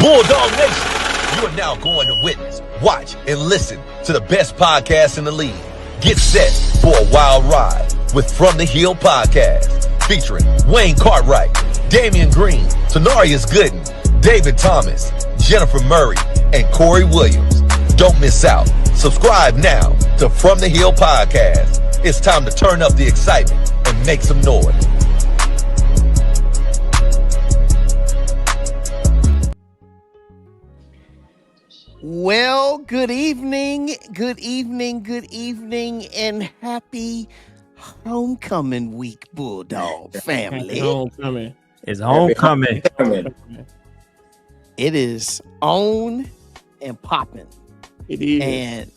Bulldog Nation, you are now going to witness, watch, and listen to the best podcast in the league. Get set for a wild ride with From the Hill Podcast, featuring Wayne Cartwright, Damian Green, Tanarius Gooden, David Thomas, Jennifer Murray, and Corey Williams. Don't miss out. Subscribe now to From the Hill Podcast. It's time to turn up the excitement and make some noise. Well, good evening, and happy homecoming week, Bulldog family. Homecoming. It's homecoming. It is on and popping. It is.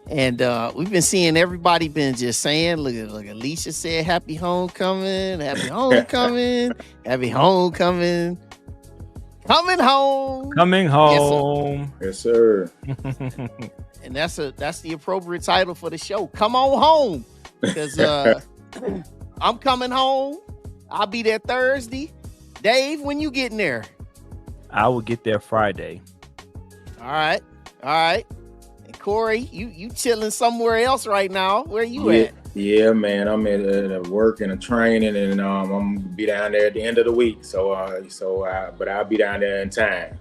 And we've been seeing everybody been just saying, look, Alicia said happy homecoming, happy homecoming, happy homecoming. Coming home. Yes, sir. And that's the appropriate title for the show. Come on home. Because I'm coming home. I'll be there Thursday. Dave, when you getting there? I will get there Friday. All right. And Corey, you chilling somewhere else right now. Where you at? Yeah, man. I'm at work and a training, and I'm gonna be down there at the end of the week. But I'll be down there in time.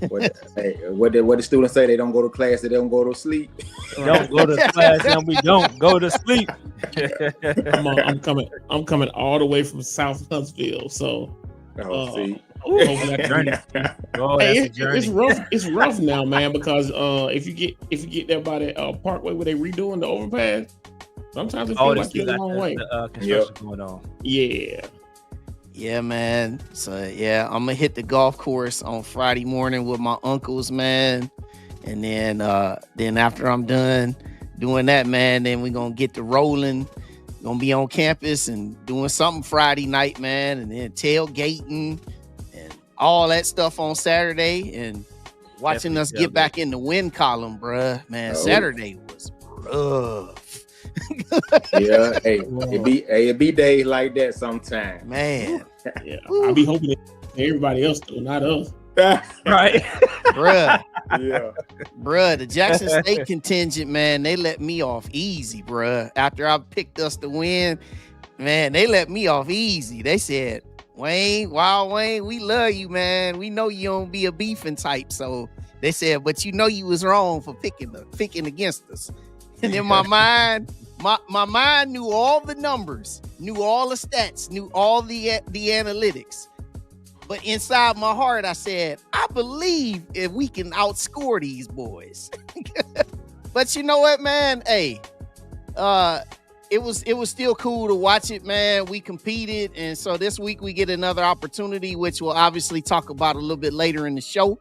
What the students say? They don't go to class. They don't go to sleep. Don't go to class, and we don't go to sleep. I'm coming all the way from South Huntsville. So, see. That's a journey. It's rough now, man. Because if you get there by the Parkway where they redoing the overpass, sometimes it feels like you're the wrong way. Construction going on. Yeah, man. So yeah, I'm gonna hit the golf course on Friday morning with my uncles, man. And then after I'm done doing that, man, then we're gonna get to rolling. Gonna be on campus and doing something Friday night, man, and then tailgating and all that stuff on Saturday, and watching us get back in the win column, bruh. Man, Saturday was rough. Yeah, it be days like that sometimes. Man. Yeah, I'll be hoping that everybody else do, not us. Right. Bruh. Yeah. Bruh, the Jackson State contingent, man, they let me off easy, bruh. After I picked us to win, man, they let me off easy. They said, Wayne, we love you, man. We know you don't be a beefing type. So they said, but you know you was wrong for picking against us. And in my mind, my mind knew all the numbers, knew all the stats, knew all the analytics. But inside my heart, I said, I believe if we can outscore these boys. But you know what, man? Hey, it was still cool to watch it, man. We competed, and so this week we get another opportunity, which we'll obviously talk about a little bit later in the show.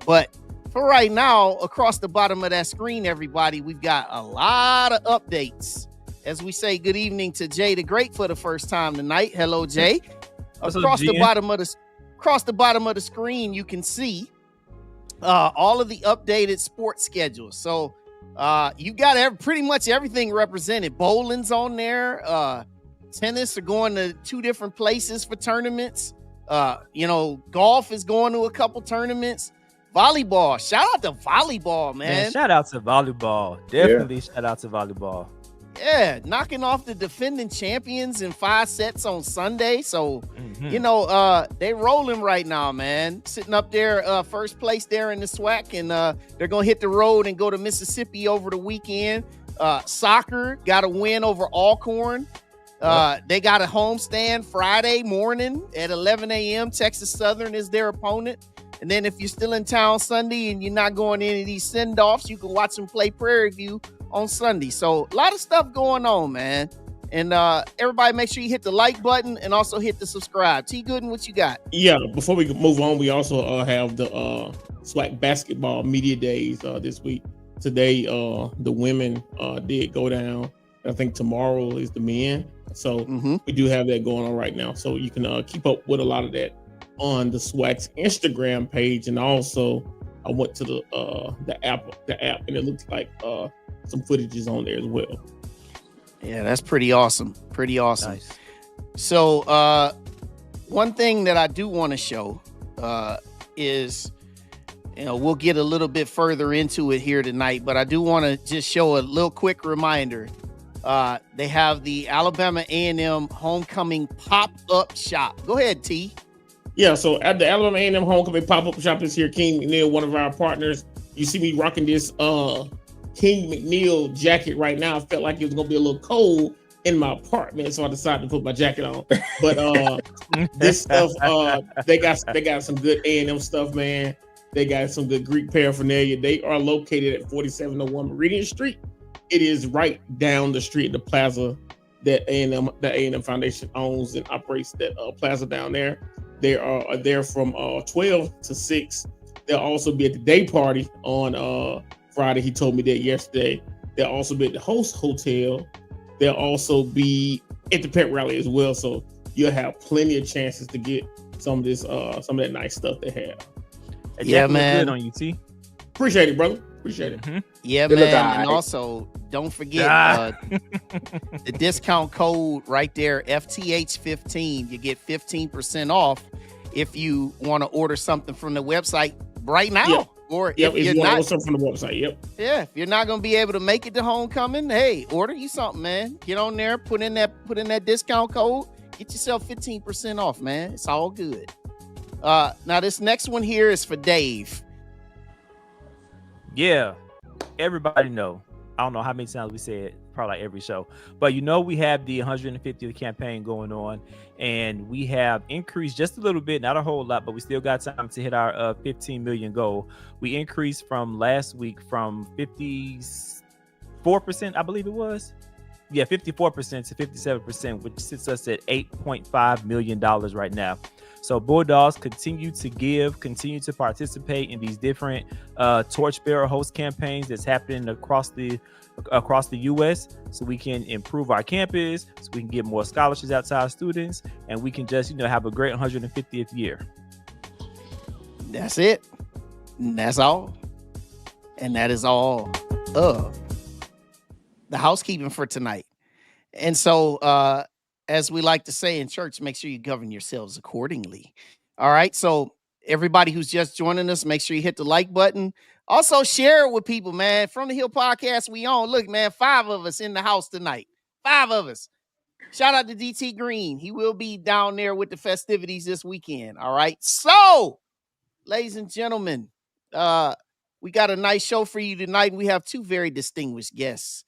But for right now, across the bottom of that screen, everybody, we've got a lot of updates. As we say good evening to Jay the Great for the first time tonight. Hello, Jay. Across the bottom of the screen, you can see all of the updated sports schedules. So you got pretty much everything represented. Bowling's on there. Tennis are going to 2 different places for tournaments. Golf is going to a couple tournaments. Volleyball. Shout out to volleyball, man. Shout out to volleyball. Definitely shout out to volleyball. Yeah, knocking off the defending champions in 5 sets on Sunday. So, they rolling right now, man. Sitting up there, first place there in the SWAC, and they're going to hit the road and go to Mississippi over the weekend. Soccer got a win over Alcorn. They got a homestand Friday morning at 11 a.m. Texas Southern is their opponent. And then if you're still in town Sunday and you're not going to any of these send-offs, you can watch them play Prairie View on Sunday. So a lot of stuff going on, man. And everybody make sure you hit the like button and also hit the subscribe. T. Gooden, what you got? Yeah, before we move on, we also have the SWAC basketball media days this week. Today, the women did go down. I think tomorrow is the men. So we do have that going on right now. So you can keep up with a lot of that on the SWAC's Instagram page, and also I went to the app, and it looks like some footage is on there as well. Yeah, that's pretty awesome. Nice. So one thing that I do want to show, is, we'll get a little bit further into it here tonight, but I do want to just show a little quick reminder. They have the Alabama A&M Homecoming Pop-Up Shop. Go ahead, T. Yeah, so at the Alabama A&M Homecoming Pop-Up Shop is here. King McNeil, one of our partners. You see me rocking this King McNeil jacket right now. I felt like it was going to be a little cold in my apartment, so I decided to put my jacket on. But this stuff, they got some good A&M stuff, man. They got some good Greek paraphernalia. They are located at 4701 Meridian Street. It is right down the street, the plaza that the A&M Foundation owns and operates that plaza down there. They are there from 12 to 6. They'll also be at the day party on Friday. He told me that yesterday. They'll also be at the Host Hotel. They'll also be at the pet rally as well. So you'll have plenty of chances to get some of that nice stuff they have. Yeah, man. Good on you, T. Appreciate it, brother. Appreciate it. Mm-hmm. Yeah, Good man. And luck. also, don't forget the discount code right there, FTH15. You get 15% off if you want to order something from the website right now. Yep. Or Yep, if you're you want not, something from the website. Yep. yeah, if you're not gonna be able to make it to homecoming, hey, order you something, man. Get on there, put in that discount code, get yourself 15% off, man. It's all good. Now this next one here is for Dave. Yeah, everybody know. I don't know how many times we say it, probably like every show, but we have the 150th campaign going on, and we have increased just a little bit, not a whole lot, but we still got time to hit our 15 million goal. We increased from last week from 54%, I believe it was. Yeah, 54% to 57%, which sits us at $8.5 million right now. So Bulldogs continue to give, continue to participate in these different torchbearer host campaigns that's happening across the U.S. so we can improve our campus, so we can get more scholarships out to our students, and we can just have a great 150th year. That's it. And that's all. And that is all of the housekeeping for tonight. And so, as we like to say in church, make sure you govern yourselves accordingly. All right. So everybody who's just joining us, make sure you hit the like button. Also share it with people, man. From the Hill Podcast, we on. Look, man, 5 of us in the house tonight. 5 of us. Shout out to DT Green. He will be down there with the festivities this weekend. All right. So, ladies and gentlemen, we got a nice show for you tonight. We have 2 very distinguished guests.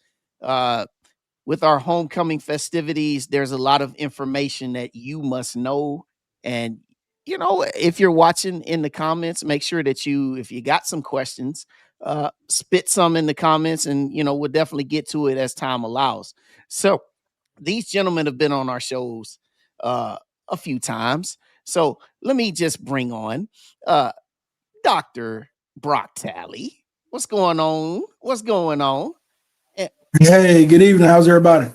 With our homecoming festivities, there's a lot of information that you must know. And, if you're watching in the comments, make sure that if you got some questions, spit some in the comments, and, we'll definitely get to it as time allows. So these gentlemen have been on our shows a few times. So let me just bring on Dr. Braque Talley. What's going on? What's going on? Hey, good evening. How's everybody?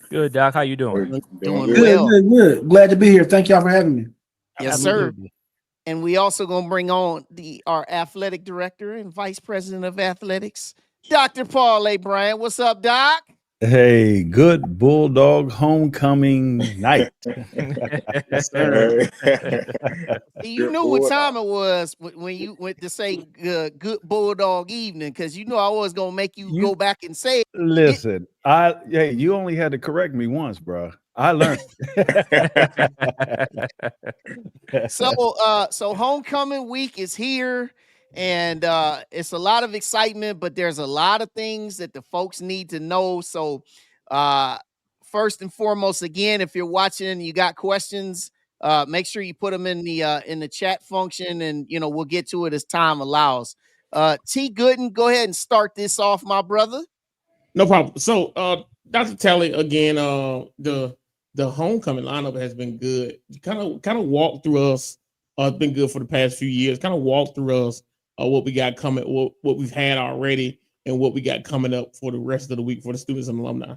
Good, Doc. How you doing? Doing well. Good. Glad to be here. Thank y'all for having me. Yes, Absolutely. sir. And we also gonna bring on our athletic director and vice president of athletics, Dr. Paul A. Bryant. What's up, Doc? Hey, good Bulldog homecoming night. Yes, sir. You knew what time it was when you went to say good Bulldog evening, because I was gonna make you go back and say it. Listen, you only had to correct me once, bro. I learned. So homecoming week is here, and it's a lot of excitement, but there's a lot of things that the folks need to know. So first and foremost, again, if you're watching, you got questions, make sure you put them in the chat function, and we'll get to it as time allows. T. Gooden, go ahead and start this off, my brother. No problem. So Dr. Talley, again, the homecoming lineup has been good. Kind of walk through us. It's been good for the past few years. Kind of walk through us what we got coming, what we've had already, and what we got coming up for the rest of the week for the students and alumni.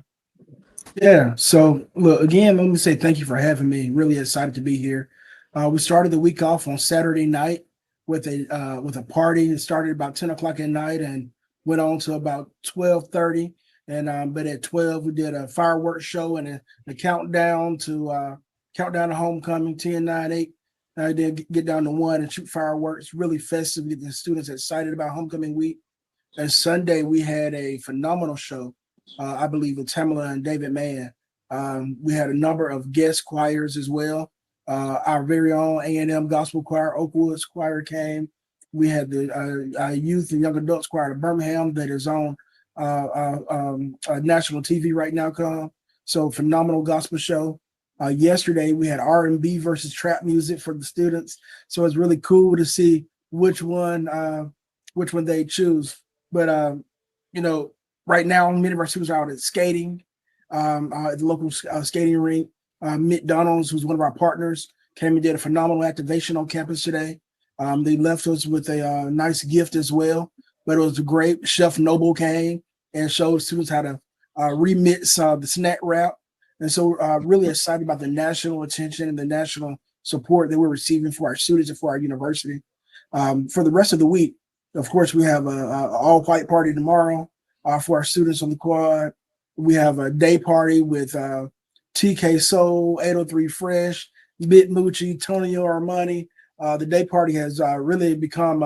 Yeah. So, look, again, let me say thank you for having me. Really excited to be here. We started the week off on Saturday night with a party. It started about 10 o'clock at night and went on to about 12:30. And but at 12, we did a fireworks show and a countdown to homecoming, 10, 9, 8. I did get down to one and shoot fireworks, really festive, get the students excited about homecoming week. And Sunday we had a phenomenal show, I believe, with Tamala and David Mann. We had a number of guest choirs as well. Our very own A&M Gospel Choir, Oakwoods Choir came. We had the youth and young adults choir of Birmingham that is on national TV right now come. So phenomenal gospel show. Yesterday we had R&B versus trap music for the students. So it's really cool to see which one they choose. But right now many of our students are out at skating at the local skating rink. McDonald's, who's one of our partners, came and did a phenomenal activation on campus today. They left us with a nice gift as well, but it was great. Chef Noble came and showed students how to remix the snack wrap. And so really excited about the national attention and the national support that we're receiving for our students and for our university. For the rest of the week, of course, we have an all-white party tomorrow for our students on the quad. We have a day party with TK Soul, 803 Fresh, Bit Moochie, Tonio Armani. The day party has really become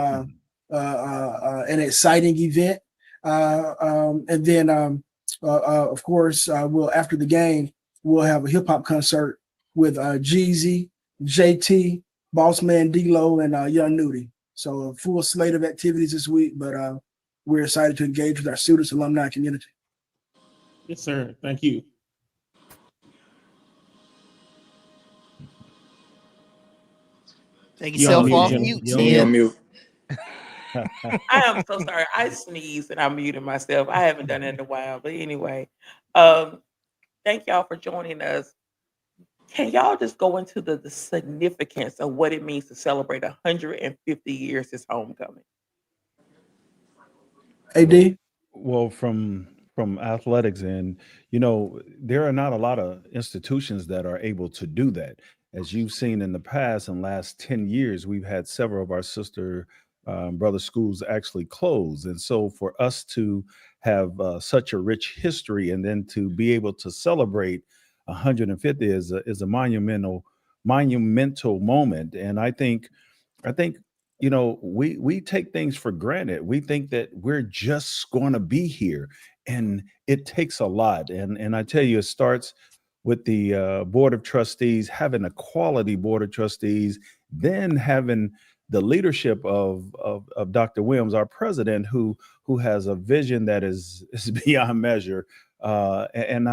an exciting event. And then, of course, after the game, we'll have a hip hop concert with Jeezy, JT, Bossman D-Lo, and Young Nudie. So a full slate of activities this week, but we're excited to engage with our students, alumni community. Yes, sir. Thank you. Take yourself off mute, on mute. I am so sorry. I sneezed and I muted myself. I haven't done it in a while. But anyway, thank y'all for joining us. Can y'all just go into the significance of what it means to celebrate 150 years as homecoming? AD? Well, from athletics, and there are not a lot of institutions that are able to do that. As you've seen in the past, in the last 10 years, we've had several of our sister brother schools actually close. And so for us to have such a rich history and then to be able to celebrate 150 is a monumental moment. And I think we take things for granted. We think that we're just going to be here, and it takes a lot. And I tell you, it starts with the board of trustees, having a quality board of trustees, then having the leadership of Dr. Williams, our president, who has a vision that is beyond measure. And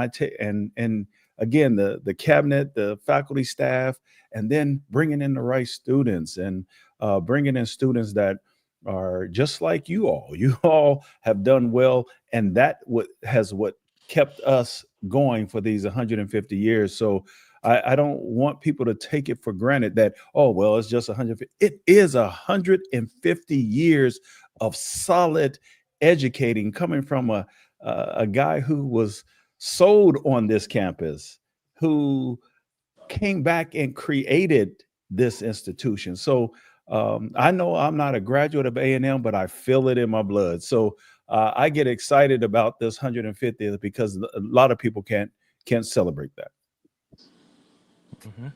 again, the cabinet, the faculty staff, and then bringing in the right students and bringing in students that are just like you all. You all have done well, and that has kept us going for these 150 years. So I don't want people to take it for granted that, oh, well, it's just 150. It is 150 years of solid educating coming from a guy who was sold on this campus, who came back and created this institution. So I know I'm not a graduate of A&M, but I feel it in my blood. So I get excited about this 150th because a lot of people can't celebrate that. Mm-hmm.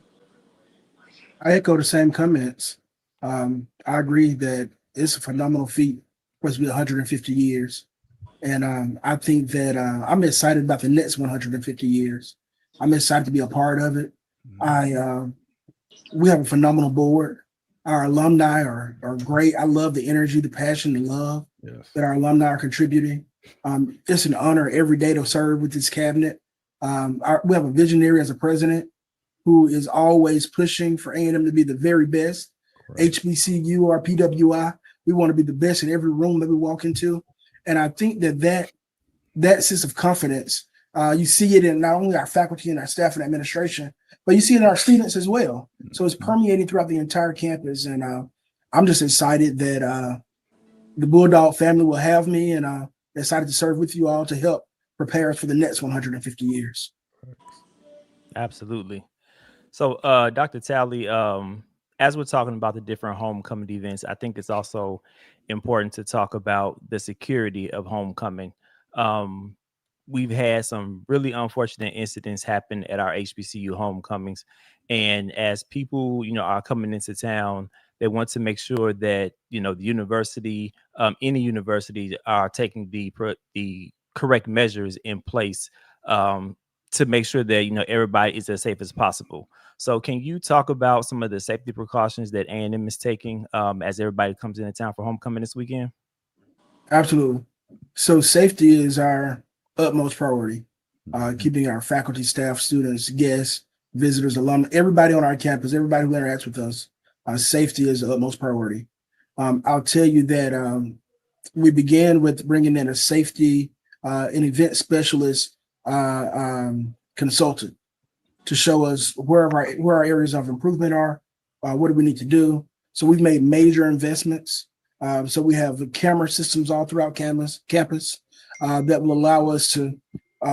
I echo the same comments. I agree that it's a phenomenal feat for us to be 150 years. And I think that I'm excited about the next 150 years. I'm excited to be a part of it. We have a phenomenal board. Our alumni are great. I love the energy, the passion, the love that our alumni are contributing. It's an honor every day to serve with this cabinet. We have a visionary as a president who is always pushing for A&M to be the very best. Correct. HBCU or PWI, we want to be the best in every room that we walk into. And I think that sense of confidence, you see it in not only our faculty and our staff and administration, but you see it in our students as well. So it's permeating throughout the entire campus. And I'm just excited that the Bulldog family will have me, and excited to serve with you all to help prepare us for the next 150 years. Absolutely. So, Dr. Talley, as we're talking about the different homecoming events, I think it's also important to talk about the security of homecoming. we've had some really unfortunate incidents happen at our HBCU homecomings, and as people, are coming into town, they want to make sure that the university, any university, are taking the correct measures in place, to make sure that everybody is as safe as possible. So, can you talk about some of the safety precautions that A&M is taking, as everybody comes into town for homecoming this weekend? Absolutely. So safety is our utmost priority. Keeping our faculty, staff, students, guests, visitors, alumni, everybody on our campus, everybody who interacts with us, safety is the utmost priority. I'll tell you that we began with bringing in a safety an event specialist consultant to show us where our areas of improvement are, what do we need to do. So we've made major investments. So we have the camera systems all throughout campus that will allow us to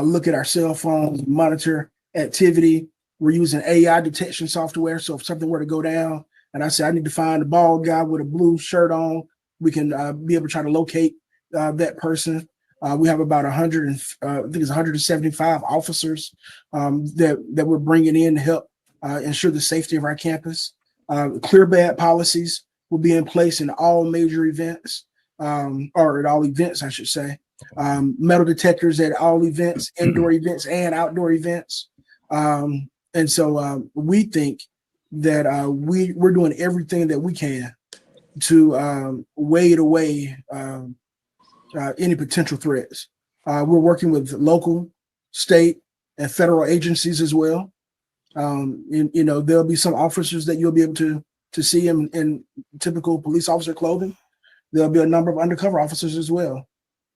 look at our cell phones, monitor activity. We're using AI detection software. So if something were to go down and I say, I need to find a bald guy with a blue shirt on, we can be able to try to locate that person. We have about 100, I think it's 175 officers that we're bringing in to help ensure the safety of our campus. Clear bad policies will be in place in all major events, or at all events, I should say. Metal detectors at all events, indoor events and outdoor events. And so we think that we're doing everything that we can to wade away any potential threats. We're working with local, state, and federal agencies as well. There'll be some officers that you'll be able to see in typical police officer clothing. There'll be a number of undercover officers as well.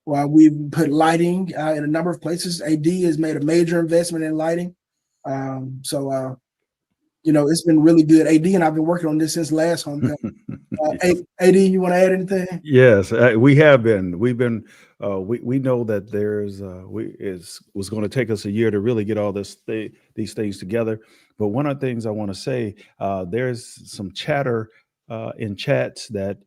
While we've put lighting in a number of places, AD has made a major investment in lighting. It's been really good. AD and I've been working on this since last homecoming. AD, you want to add anything? Yes, we have been. We've been. We know that there's. Was going to take us a year to really get all these things together. But one of the things I want to say, there's some chatter in chats that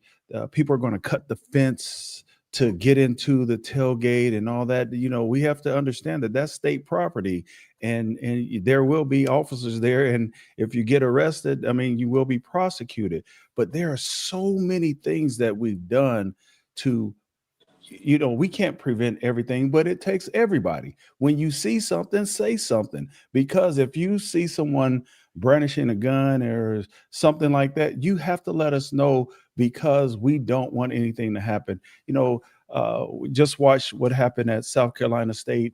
people are going to cut the fence to get into the tailgate and all that. We have to understand that that's state property, and there will be officers there. And if you get arrested, I mean, you will be prosecuted. But there are so many things that we've done to, we can't prevent everything, but it takes everybody. When you see something, say something, because if you see someone brandishing a gun or something like that, you have to let us know, because we don't want anything to happen. Just watch what happened at South Carolina State,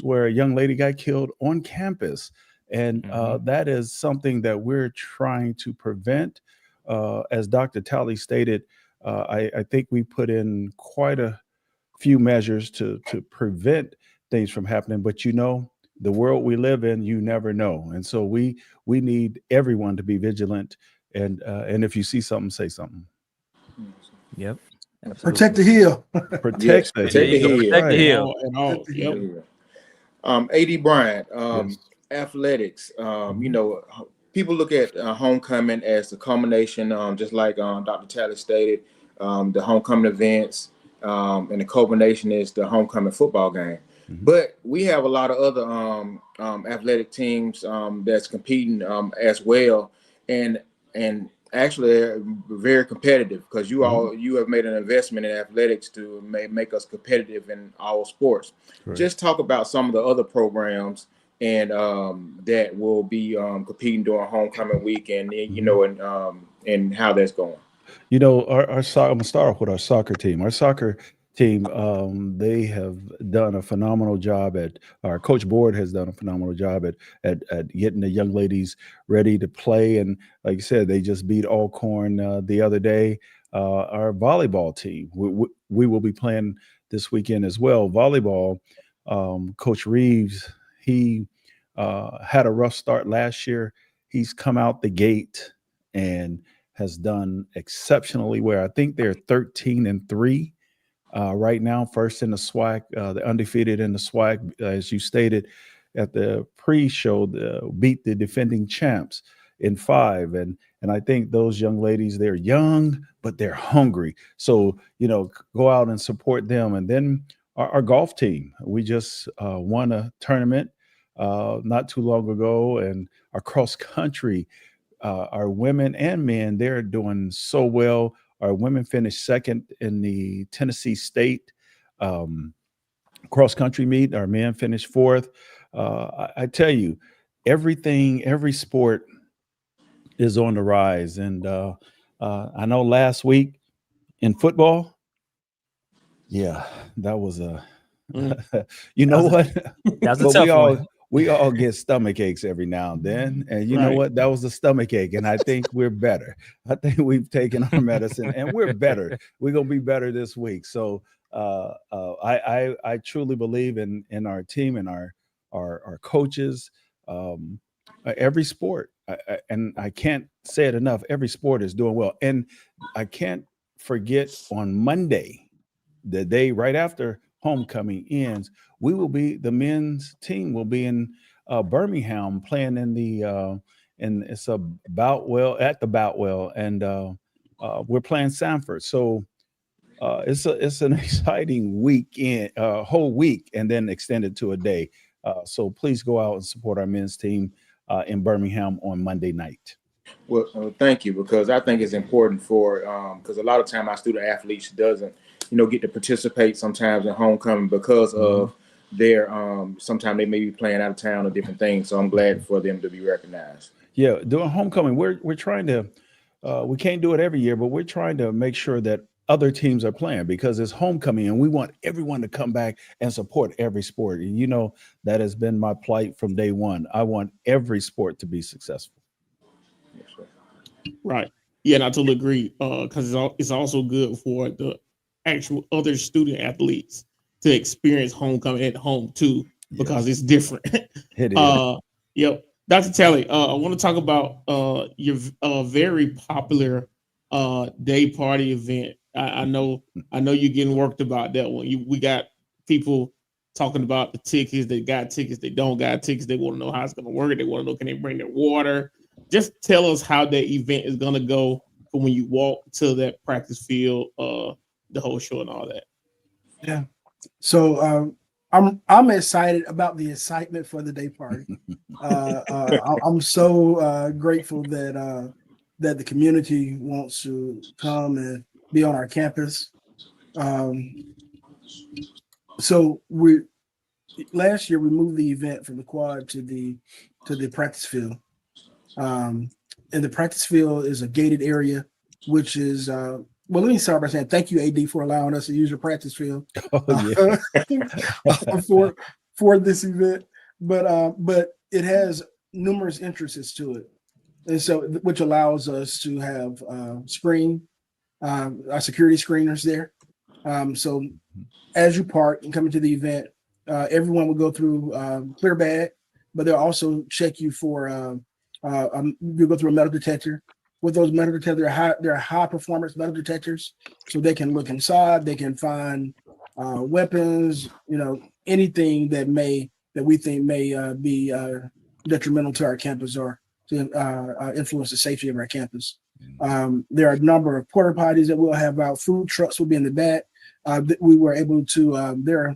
where a young lady got killed on campus. And that is something that we're trying to prevent. As Dr. Talley stated, I think we put in quite a few measures to prevent things from happening. But the world we live in, you never know. And so we need everyone to be vigilant. And if you see something, say something. Yep. Absolutely. Protect the hill. Protect the hill. Protect the hill. Yep. AD Bryant, Yes. athletics. People look at homecoming as the culmination, just like Dr. Talley stated, the homecoming events, and the culmination is the homecoming football game. Mm-hmm. But we have a lot of other athletic teams that's competing as well, and actually they're very competitive, because you have made an investment in athletics to make us competitive in all sports. Correct. Just talk about some of the other programs and that will be competing during homecoming week, and and how that's going. Our I'm gonna start off with our soccer team. Our soccer team, they have done a phenomenal job our coach board has done a phenomenal job at getting the young ladies ready to play. And like you said, they just beat Alcorn the other day. Our volleyball team, we will be playing this weekend as well. Volleyball, Coach Reeves, he had a rough start last year. He's come out the gate and has done exceptionally well. I think they're 13-3 right now, first in the SWAC, the undefeated in the SWAC, as you stated at the pre-show, beat the defending champs in 5. And I think those young ladies, they're young, but they're hungry. So, go out and support them. And then our golf team. We just won a tournament not too long ago, and our cross country, our women and men, they're doing so well. Our women finished second in the Tennessee State cross country meet. Our men finished fourth. I tell you, every sport is on the rise. And I know last week in football, yeah, that was a, you know what? That's a But tough one. we all get stomach aches every now and then. And you know Right. what? That was a stomach ache. And I think we're better. I think we've taken our medicine and we're better. We're going to be better this week. So I truly believe in our team and our coaches. Every sport, and I can't say it enough, every sport is doing well. And I can't forget on Monday, the day right after homecoming ends, the men's team will be in Birmingham playing in the and it's a Boutwell at the Boutwell, and we're playing Sanford. So it's an exciting weekend, whole week, and then extended to a day. So please go out and support our men's team in Birmingham on Monday night. Well, thank you, because I think it's important for because a lot of time our student athletes doesn't, get to participate sometimes in homecoming because of their sometimes they may be playing out of town or different things. So I'm glad for them to be recognized. Yeah, doing homecoming, we're trying to we can't do it every year, but we're trying to make sure that other teams are playing because it's homecoming and we want everyone to come back and support every sport. And that has been my plight from day one. I want every sport to be successful. Yes, sir. Right. Yeah, and I totally agree. Because it's also good for the actual other student athletes to experience homecoming at home too, because it's different. It is. Yep. Dr. Talley, I want to talk about your very popular day party event. I know you're getting worked about that one. We got people talking about the tickets. They got tickets. They don't got tickets. They want to know how it's going to work. They want to know, can they bring their water? Just tell us how that event is going to go from when you walk to that practice field, the whole show and all that. Yeah. So I'm excited about the excitement for the day party. I'm so grateful that the community wants to come and be on our campus. So last year we moved the event from the quad to the practice field. And the practice field is a gated area, which is well, let me start by saying thank you, AD, for allowing us to use your practice field for this event. But it has numerous entrances to it, and so which allows us to have our security screeners there. So as you park and come into the event, everyone will go through clear bag, but they'll also check you for you go through a metal detector. With those metal detectors, they're high performance metal detectors, so they can look inside. They can find weapons, anything that we think may be detrimental to our campus or to influence the safety of our campus. There are a number of porta potties that we'll have out. Food trucks will be in the back. We were able to. There are, I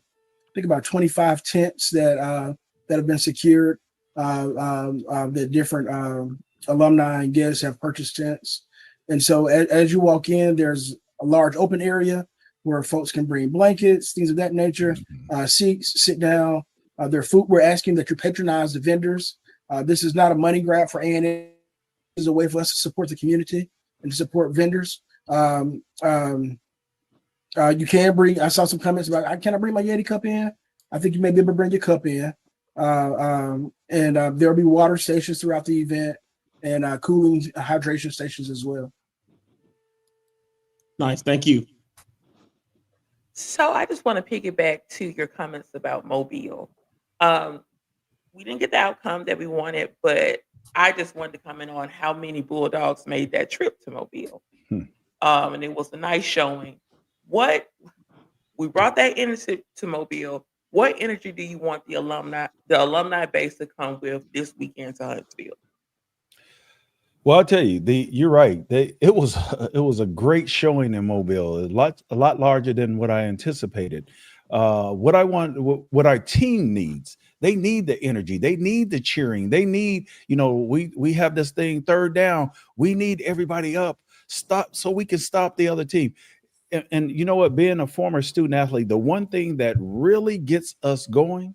think, about 25 tents that have been secured. The different alumni and guests have purchased tents, and so as you walk in, there's a large open area where folks can bring blankets, things of that nature, seats, sit down. Their food. We're asking that you patronize the vendors. This is not a money grab for A&M. This is a way for us to support the community and to support vendors. You can bring. I saw some comments about, can I bring my Yeti cup in? I think you may be able to bring your cup in. And there'll be water stations throughout the event and cooling hydration stations as well. Nice, thank you. So I just want to piggyback to your comments about Mobile. We didn't get the outcome that we wanted, but I just wanted to comment on how many Bulldogs made that trip to Mobile. And it was a nice showing. We brought that energy to Mobile. What energy do you want the alumni base to come with this weekend to Huntsville? Well, I'll tell you, you're right. It was a great showing in Mobile, a lot larger than what I anticipated. what I want, what our team needs. They need the energy. They need the cheering. They need, we have this thing, third down. We need everybody up, stop, so we can stop the other team. And you know what? Being a former student athlete, the one thing that really gets us going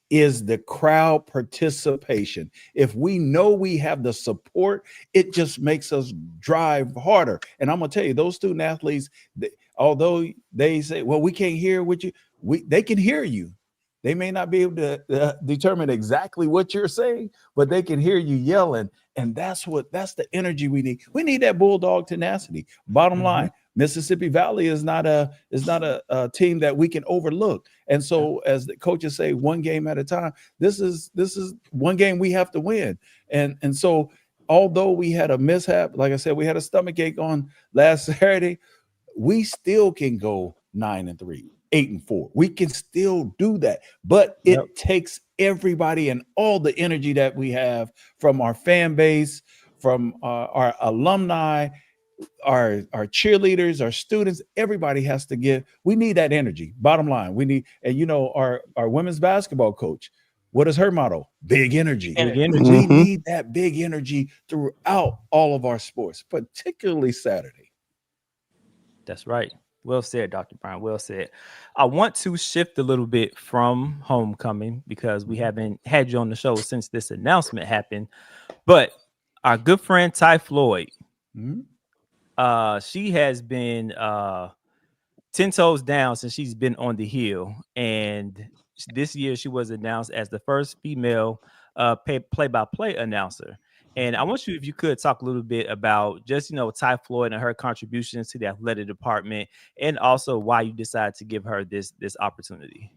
is the crowd participation. If we know we have the support, it just makes us drive harder. And I'm gonna tell you, those student athletes, although they say, "Well, we can't hear what you," they can hear you. They may not be able to determine exactly what you're saying, but they can hear you yelling, and that's the energy we need. We need that bulldog tenacity. Bottom line, Mississippi Valley is not a team that we can overlook. And so, as the coaches say, one game at a time. This is one game we have to win. And so, although we had a mishap, like I said, we had a stomach ache on last Saturday, we still can go 9-3, 8-4. We can still do that, but it takes everybody and all the energy that we have from our fan base, from our alumni, our cheerleaders, our students. Everybody has to give. We need that energy. Bottom line, we need. And our women's basketball coach, what is her motto? Big energy. Big energy. We need that big energy throughout all of our sports, particularly Saturday. That's right. Well said, Dr. Bryant. Well said. I want to shift a little bit from homecoming because we haven't had you on the show since this announcement happened. But our good friend Ty Floyd, she has been 10 toes down since she's been on the Hill. And this year she was announced as the first female play-by-play announcer. And I want you, if you could, talk a little bit about just, Ty Floyd and her contributions to the athletic department, and also why you decided to give her this opportunity.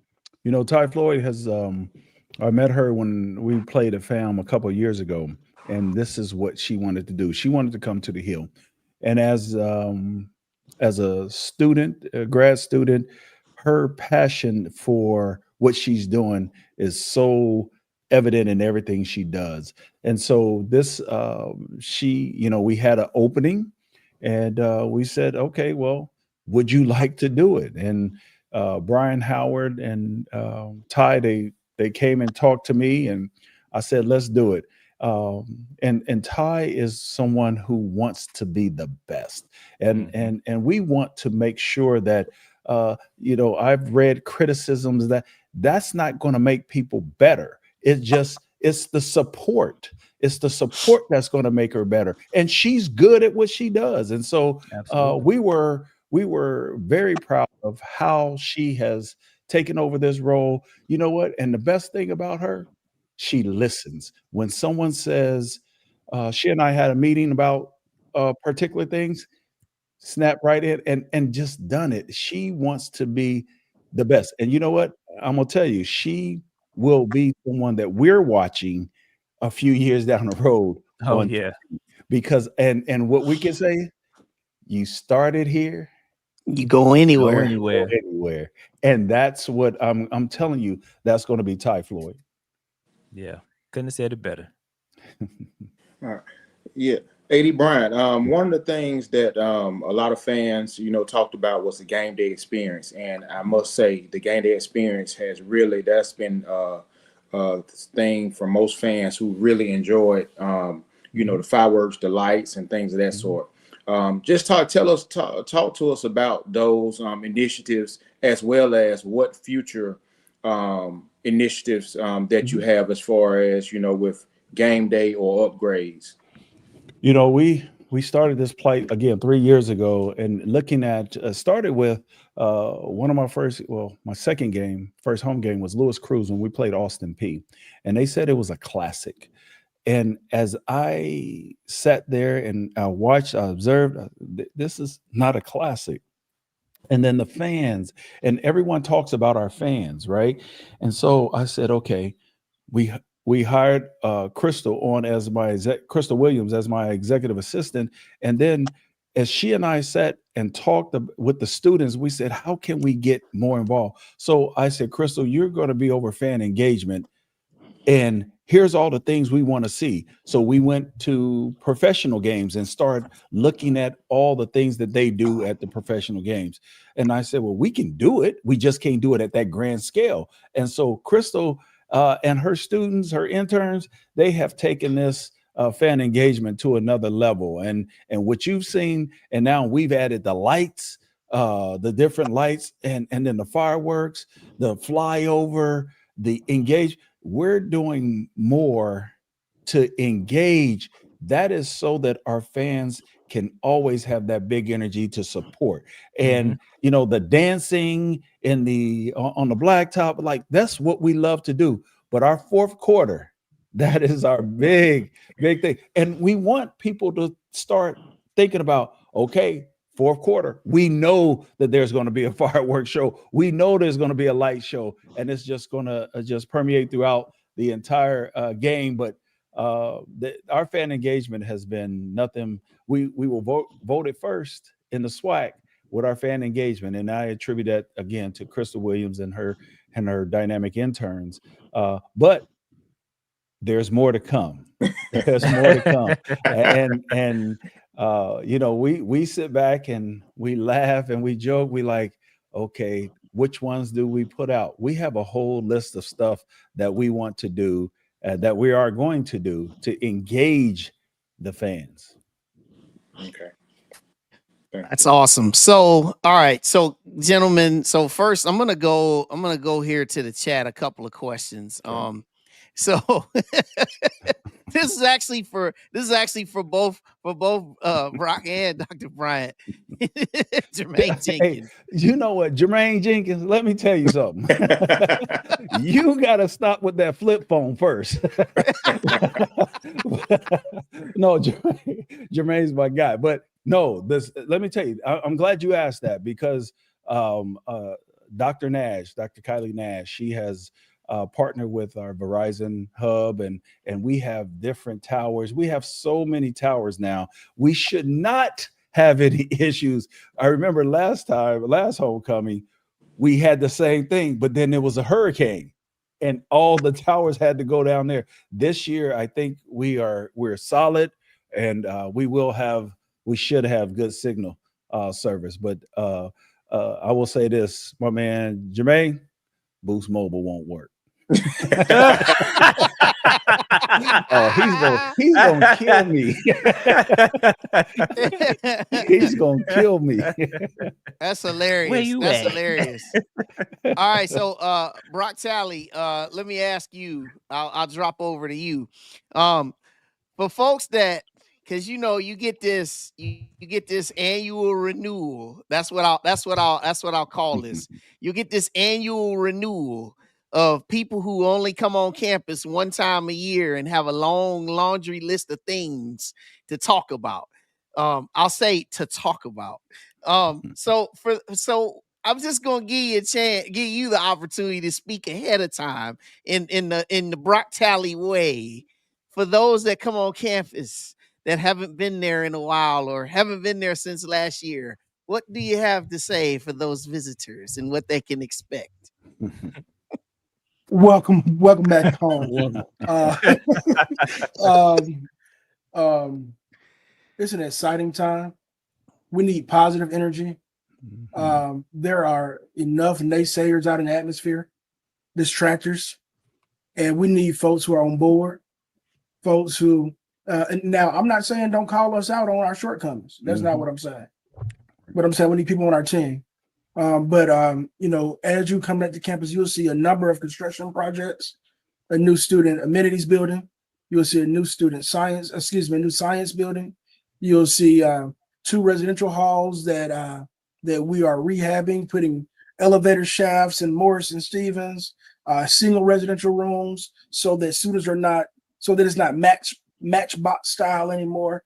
Ty Floyd has, I met her when we played at FAM a couple of years ago, and this is what she wanted to do. She wanted to come to the Hill. And as a student, a grad student, her passion for what she's doing is so evident in everything she does. And so this, we had an opening, and we said, okay, well, would you like to do it? And Brian Howard and Ty, they came and talked to me, and I said, let's do it. And Ty is someone who wants to be the best, and we want to make sure that I've read criticisms that's not going to make people better. It's the support. It's the support that's going to make her better. And she's good at what she does. And so we were very proud of how she has taken over this role. You know what? And the best thing about her, she listens. When someone says, she and I had a meeting about particular things, snap right in and just done it. She wants to be the best. And you know what? I'm going to tell you, she will be someone that we're watching a few years down the road. Oh, yeah. Because, and what we can say, you started here, you go anywhere. Go anywhere. And that's what I'm telling you, that's going to be Ty Floyd. Yeah. Couldn't have said it better. All right. Yeah. AD Bryant, one of the things that a lot of fans, talked about was the game day experience. And I must say the game day experience that's been a thing for most fans who really enjoyed, the fireworks, the lights, and things of that sort. Just talk to us about those initiatives, as well as what future initiatives that you have as far as, with game day or upgrades. We started this play again 3 years ago, and looking at started with one of my first home game was Louis Cruz when we played Austin P, and they said it was a classic. And as I sat there and I watched, I observed, this is not a classic. And then the fans, and everyone talks about our fans, right? And so I said, okay, we hired Crystal Crystal Williams as my executive assistant. And then as she and I sat and talked with the students, we said, how can we get more involved? So I said, Crystal, you're going to be over fan engagement. And here's all the things we want to see. So we went to professional games and started looking at all the things that they do at the professional games. And I said, well, we can do it. We just can't do it at that grand scale. And so Crystal and her students, her interns, they have taken this fan engagement to another level. And what you've seen, and now we've added the lights, the different lights, and then the fireworks, the flyover, the engage. We're doing more to engage. That is so that our fans can always have that big energy to support. And you know, the dancing in the on the blacktop, like that's what we love to do. But our fourth quarter, that is our big thing. And we want people to start thinking about, okay, fourth quarter, we know that there's going to be a fireworks show. We know there's going to be a light show, and it's just going to just permeate throughout the entire game. But our fan engagement has been nothing. We were voted first in the SWAC with our fan engagement, and I attribute that again to Crystal Williams and her dynamic interns. But there's more to come. There's more to come, and you know, we sit back and we laugh and we joke. We like, okay, which ones do we put out? We have a whole list of stuff that we want to do, that we are going to do to engage the fans. Okay. That's awesome. So, all right. So, gentlemen, so first I'm gonna go here to the chat, a couple of questions. So this is actually for both Braque and Dr. Bryant. Jermaine Jenkins. Hey, you know what, Jermaine Jenkins, let me tell you something. You gotta stop with that flip phone first. No, Jermaine's my guy. But no, let me tell you, I'm glad you asked that, because Dr. Kylie Nash, she has partnered with our Verizon hub, and we have different towers. We have so many towers now. We should not have any issues. I remember last homecoming, we had the same thing, but then there was a hurricane and all the towers had to go down there. This year, I think we're solid, and we should have good signal service. But I will say this, my man Jermaine, Boost Mobile won't work. Oh, he's gonna kill me. He's gonna kill me. That's hilarious. Where you That's at? hilarious. All right, so Brock Talley, let me ask you. I'll drop over to you. For folks that, because you know you get this annual renewal. That's what I'll call this. You get this annual renewal of people who only come on campus one time a year and have a long laundry list of things to talk about. I'll say to talk about. So I'm just gonna give you a chance, give you the opportunity to speak ahead of time in the Brock Talley way for those that come on campus that haven't been there in a while or haven't been there since last year. What do you have to say for those visitors and what they can expect? Welcome back home. It's an exciting time. We need positive energy. There are enough naysayers out in the atmosphere, distractors, and we need folks who are on board, folks who, and now I'm not saying don't call us out on our shortcomings. That's not what I'm saying. But I'm saying we need people on our team. You know, as you come back to campus, you'll see a number of construction projects, a new student amenities building. You'll see a new new science building. You'll see 2 residential halls that we are rehabbing, putting elevator shafts in Morris and Stevens, single residential rooms, so that it's not matchbox style anymore.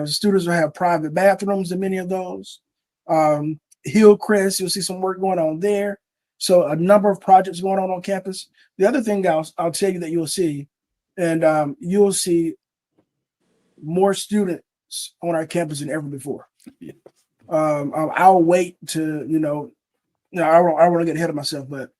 Students will have private bathrooms in many of those. Hillcrest, you'll see some work going on there. So a number of projects going on campus. The other thing I'll tell you that you'll see, and you'll see more students on our campus than ever before. I'll wait to, I don't want to get ahead of myself, but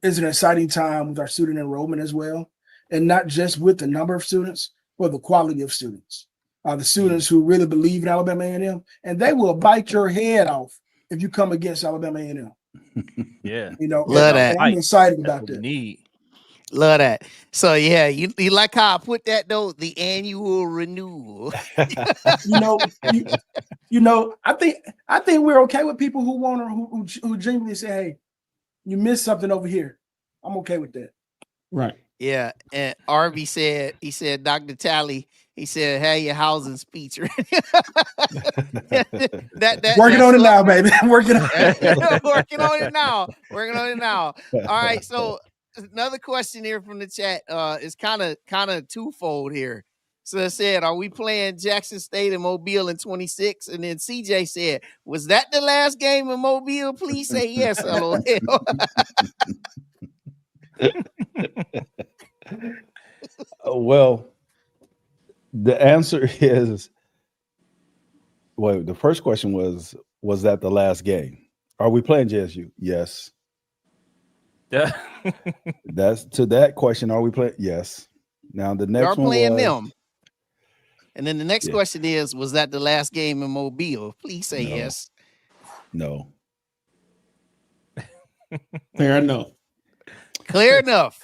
is an exciting time with our student enrollment as well, and not just with the number of students, but the quality of students. The students who really believe in Alabama A&M, and they will bite your head off if you come against Alabama A&M. Yeah. Love that. I'm excited That's about what we that. need. Love that. So yeah, you like how I put that though, the annual renewal. I think we're okay with people who want to who genuinely say, "Hey, you missed something over here." I'm okay with that. Right. Yeah, and Arby said, Dr. Talley, he said, "Hey, your housing speech." Working on it now, baby. Working on it now. All right, so another question here from the chat is kind of twofold here. So it said, "Are we playing Jackson State and Mobile in 26?" And then CJ said, "Was that the last game in Mobile? Please say yes." LOL. Well, the answer is, well, the first question was that the last game? Are we playing JSU? Yes. Yeah. That's to that question. Are we playing? Yes. Now the next Y'all one playing was, them. And then the next question is, was that the last game in Mobile? Please say No. yes. No. Fair enough. Clear enough.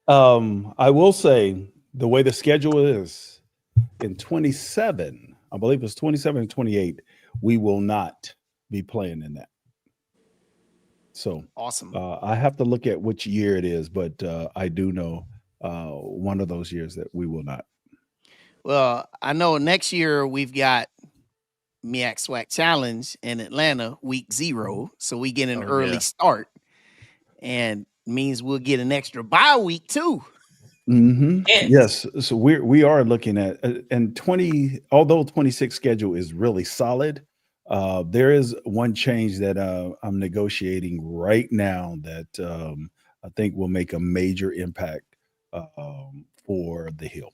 I will say the way the schedule is in 27, I believe it's 27 and 28, we will not be playing in that. So awesome. I have to look at which year it is, but I do know one of those years that we will not. Well, I know next year we've got MEAC SWAC Challenge in Atlanta, week 0. So we get an early start, and means we'll get an extra bye week too. Mm-hmm. Yes. So we are looking at, and 20, although 26 schedule is really solid, there is one change that I'm negotiating right now that I think will make a major impact for the Hill.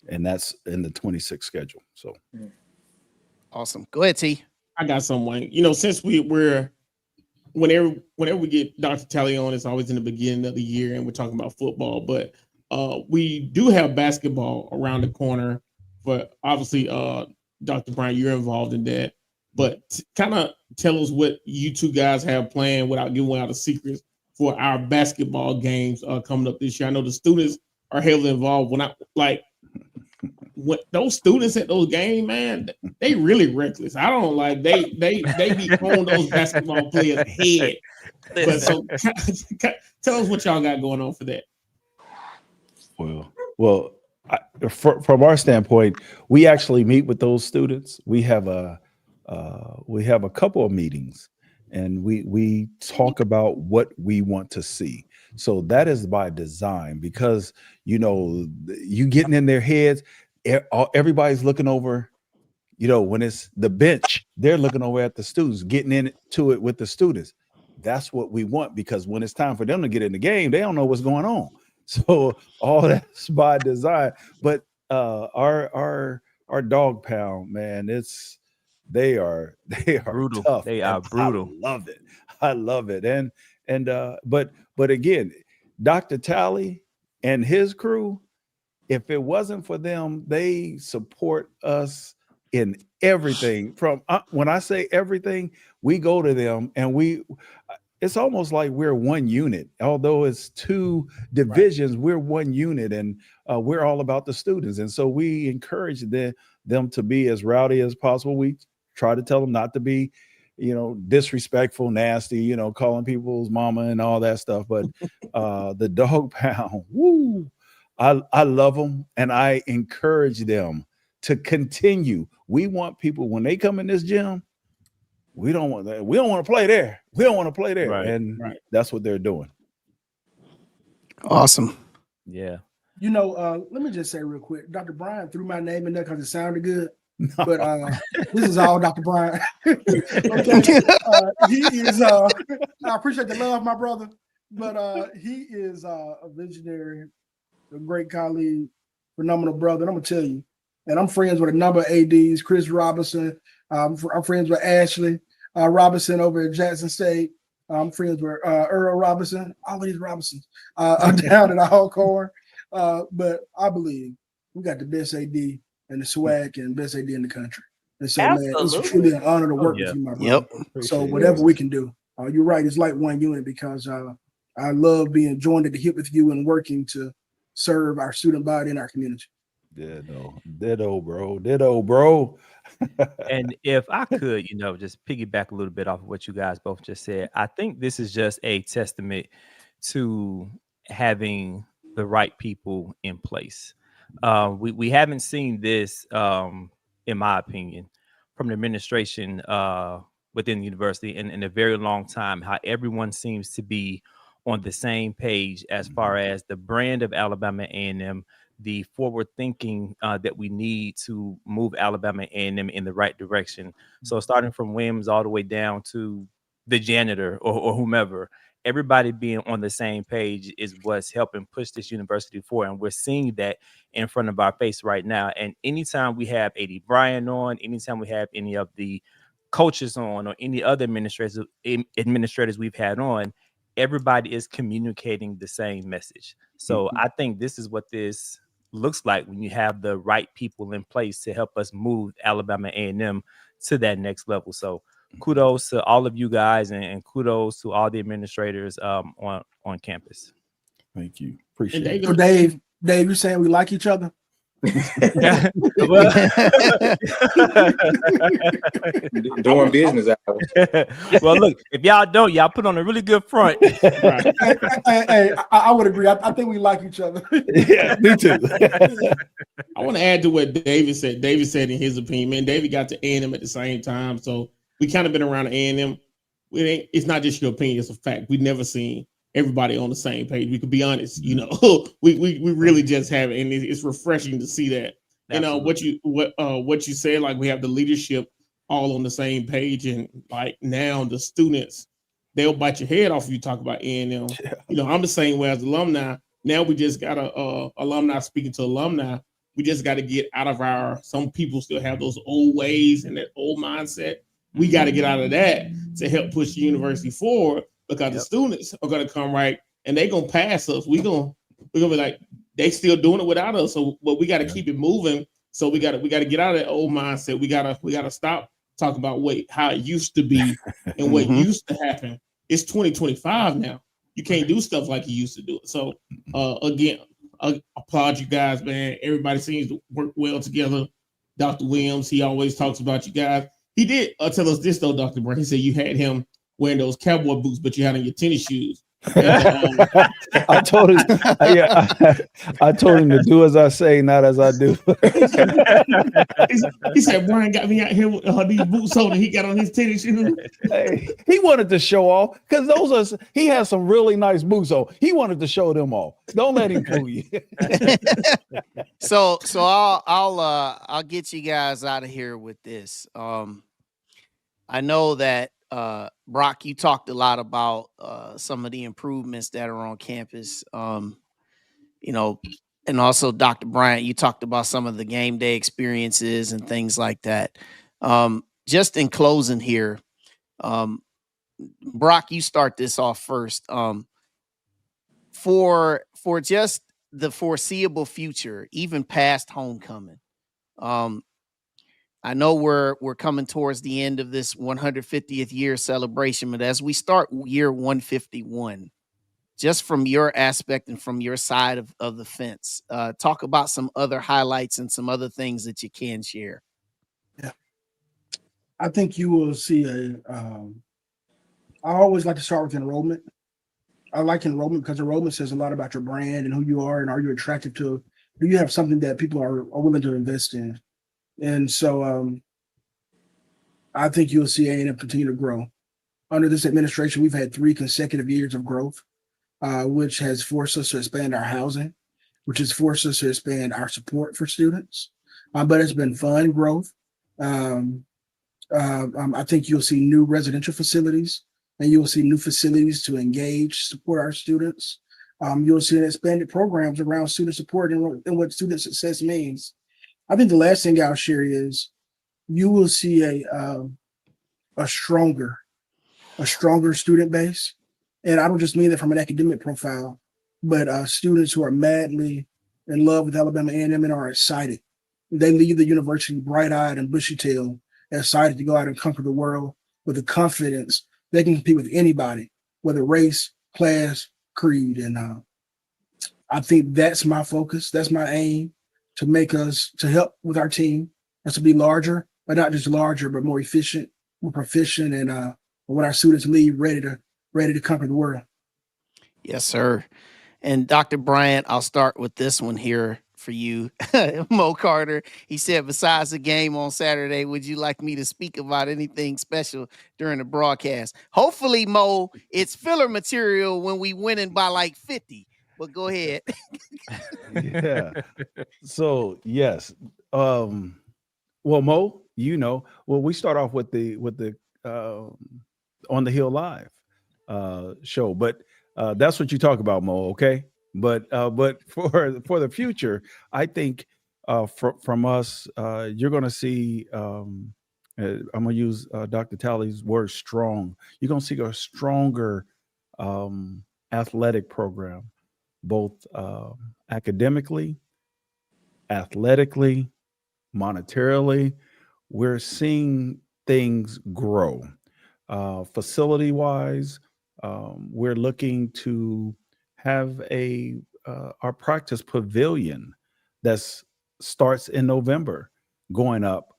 And that's in the 26 schedule. So awesome. Go ahead, T. I got someone. Since we're whenever we get Dr. Talley on, it's always in the beginning of the year, and we're talking about football. But we do have basketball around the corner. But obviously, Dr. Bryant, you're involved in that. But kind of tell us what you two guys have planned without giving out the secrets for our basketball games coming up this year. I know the students are heavily involved. When those students at those games, man, they really reckless. I don't like they be on those basketball players' head. But so tell us what y'all got going on for that. Well, from our standpoint, we actually meet with those students. We have a couple of meetings, and we talk about what we want to see. So that is by design, because you getting in their heads. Everybody's looking over, when it's the bench, they're looking over at the students, getting into it with the students. That's what we want, because when it's time for them to get in the game, they don't know what's going on. So all that's by design. But our dog pound, man, they are brutal. Tough. They are brutal. I love it. And but again, Dr. Talley and his crew, if it wasn't for them, they support us in everything. From when I say everything, we go to them, and it's almost like we're one unit. Although it's two divisions, we're one unit, and we're all about the students. And so we encourage them to be as rowdy as possible. We try to tell them not to be, disrespectful, nasty, calling people's mama and all that stuff. But the dog pound, woo. I love them, and I encourage them to continue. We want people, when they come in this gym, we don't want to play there. We don't want to play there. And that's what they're doing. Awesome. Yeah. Let me just say real quick, Dr. Bryant threw my name in there because it sounded good. But this is all Dr. Bryant. Okay. He is I appreciate the love, my brother, but he is a visionary, a great colleague, phenomenal brother. And I'm gonna tell you, and I'm friends with a number of ADs, Chris Robinson. I'm friends with Ashley Robinson over at Jackson State. I'm friends with Earl Robinson, all of these Robinsons down at Alcorn. But I believe we got the best AD and the swag and best AD in the country. And so, man, it's Absolutely. truly an honor to work yeah. with you, my brother. Yep. So Appreciate whatever it. we can do, you're right. It's like one unit because I love being joined at the hip with you and working to serve our student body and our community. Ditto, bro. And if I could, just piggyback a little bit off of what you guys both just said, I think this is just a testament to having the right people in place. We haven't seen this, in my opinion, from the administration within the university in a very long time, how everyone seems to be on the same page as far as the brand of Alabama A&M, the forward thinking that we need to move Alabama A&M in the right direction. So starting from Williams all the way down to the janitor or whomever, everybody being on the same page is what's helping push this university forward. And we're seeing that in front of our face right now. And anytime we have AD Bryant on, anytime we have any of the coaches on or any other administrators we've had on, everybody is communicating the same message. So I think this is what this looks like when you have the right people in place to help us move Alabama A&M to that next level. So kudos to all of you guys and kudos to all the administrators on campus. Thank you. Appreciate it. So Dave, you saying we like each other? Well, Doing business hours. well, look, if y'all don't, y'all put on a really good front. Hey, I would agree. I think we like each other. Yeah, me too. I want to add to what David said. David said in his opinion, man, David got to A&M at the same time. So we kind of been around A&M. It's not just your opinion, it's a fact. We've never seen everybody on the same page. We could be honest, we really just have it, and it's refreshing to see that. Absolutely. What you said, like we have the leadership all on the same page, and like now the students, they'll bite your head off if you talk about A&M. Yeah. I'm the same way as alumni. Now we just got alumni speaking to alumni. We just got to get out of some people still have those old ways and that old mindset. We got to get out of that to help push the university forward, because the students are going to come right and they're going to pass us. We're going to be like, they still doing it without us. So, but we got to keep it moving. So we got to get out of that old mindset. We got to stop talking about how it used to be and what used to happen. It's 2025 now. You can't do stuff like you used to do it. So again, I applaud you guys, man. Everybody seems to work well together. Dr. Williams, he always talks about you guys. He did tell us this though, Dr. Brown. He said you had him wearing those cowboy boots, but you had on your tennis shoes. And, I told him, I told him to do as I say, not as I do. he said, Brian got me out here with these boots on, and he got on his tennis shoes. Hey, he wanted to show off because he has some really nice boots on. He wanted to show them all. Don't let him fool you. So I'll get you guys out of here with this. I know that Braque, you talked a lot about some of the improvements that are on campus. And also Dr. Bryant, you talked about some of the game day experiences and things like that. Just in closing here, Braque, you start this off first. For just the foreseeable future, even past homecoming, I know we're coming towards the end of this 150th year celebration, but as we start year 151, just from your aspect and from your side of the fence, talk about some other highlights and some other things that you can share. Yeah, I think you will see I always like to start with enrollment. I like enrollment because enrollment says a lot about your brand and who you are and are you attractive to. Do you have something that people are willing to invest in? And so I think you'll see A&M continue to grow. Under this administration, we've had 3 consecutive years of growth, which has forced us to expand our housing, which has forced us to expand our support for students. But it's been fun growth. I think you'll see new residential facilities, and you'll see new facilities to engage, support our students. You'll see expanded programs around student support and what student success means. I think the last thing I'll share is you will see a stronger a stronger student base. And I don't just mean that from an academic profile, but students who are madly in love with Alabama A&M and are excited. They leave the university bright-eyed and bushy-tailed, excited to go out and conquer the world with the confidence they can compete with anybody, whether race, class, creed. And I think that's my focus. That's my aim, to help with our team, and to be larger, but not just larger, but more efficient, more proficient, and when our students leave ready to conquer the world. Yes, sir. And Dr. Bryant, I'll start with this one here for you. Mo Carter, he said, besides the game on Saturday, would you like me to speak about anything special during the broadcast? Hopefully, Mo, it's filler material when we winning by like 50. But go ahead. Yeah. So yes. Well, Mo, we start off with the On the Hill Live show, but that's what you talk about, Mo. Okay. But for the future, I think from us, you're going to see. I'm going to use Dr. Talley's word, strong. You're going to see a stronger athletic program, both academically, athletically, monetarily. We're seeing things grow. Facility wise, we're looking to have our practice pavilion that starts in November going up.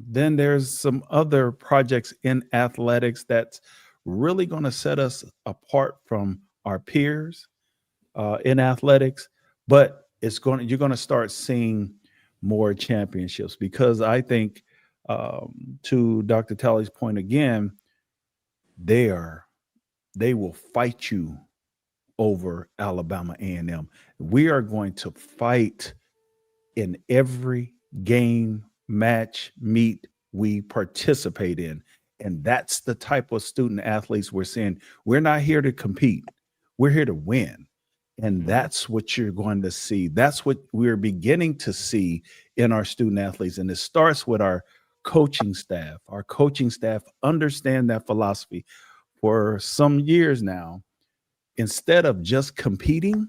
Then there's some other projects in athletics that's really going to set us apart from our peers in athletics, but you're going to start seeing more championships, because I think to Dr. Talley's point again, they will fight you over Alabama A&M. We are going to fight in every game, match, meet we participate in. And that's the type of student athletes we're seeing. We're not here to compete. We're here to win. And that's what you're going to see. That's what we're beginning to see in our student athletes. And it starts with our coaching staff. Our coaching staff understand that philosophy. For some years now, instead of just competing,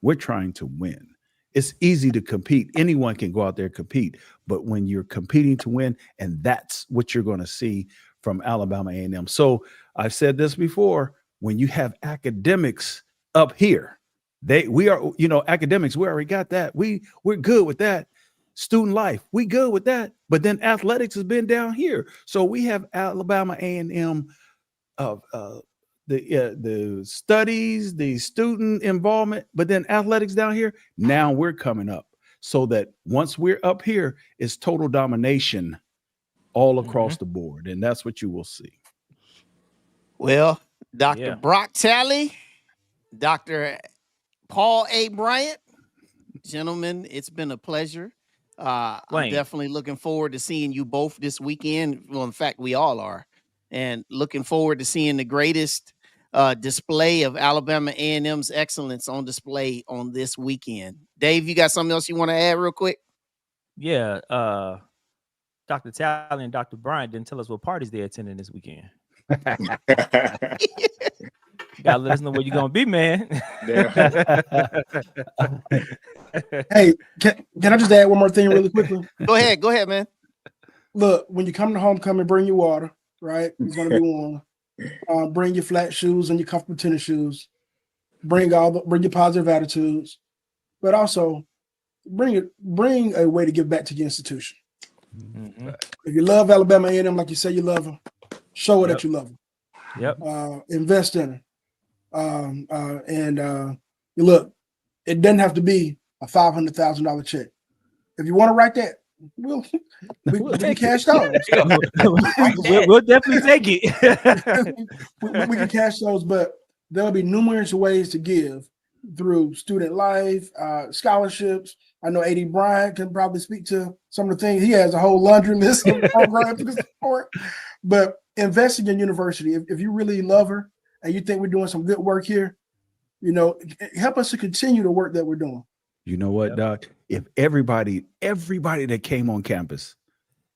we're trying to win. It's easy to compete. Anyone can go out there and compete. But when you're competing to win, and that's what you're going to see from Alabama A&M. So I've said this before, when you have academics up here, we are academics, we already got that. We're good with that. Student life, we good with that. But then athletics has been down here. So we have Alabama A&M the studies, the student involvement, but then athletics down here. Now we're coming up, so that once we're up here, it's total domination all across the board. And that's what you will see. Well, Dr. Braque Talley, Dr. Paul A. Bryant, gentlemen, it's been a pleasure. I'm definitely looking forward to seeing you both this weekend. Well, in fact, we all are. And looking forward to seeing the greatest display of Alabama A&M's excellence on display on this weekend. Dave, you got something else you want to add real quick? Yeah. Dr. Talley and Dr. Bryant didn't tell us what parties they're attending this weekend. You gotta let us know where you're gonna be, man. Hey, can I just add one more thing really quickly? Go ahead, man. Look, when you come to homecoming, bring your water, right? It's gonna be warm. Bring your flat shoes and your comfortable tennis shoes. Bring your positive attitudes, but also bring a way to give back to your institution. Mm-hmm. If you love Alabama A&M like you say you love them, show it that you love them. Yep. Invest in it. And look, it doesn't have to be a $500,000 check. If you want to write that, we can cash those. We'll definitely take it. we can cash those, but there'll be numerous ways to give through student life, scholarships. I know A.D. Bryant can probably speak to some of the things. He has a whole laundry list of programs to support. But invest in your university. If you really love her and you think we're doing some good work here, help us to continue the work that we're doing. You know what, Doc? If everybody that came on campus,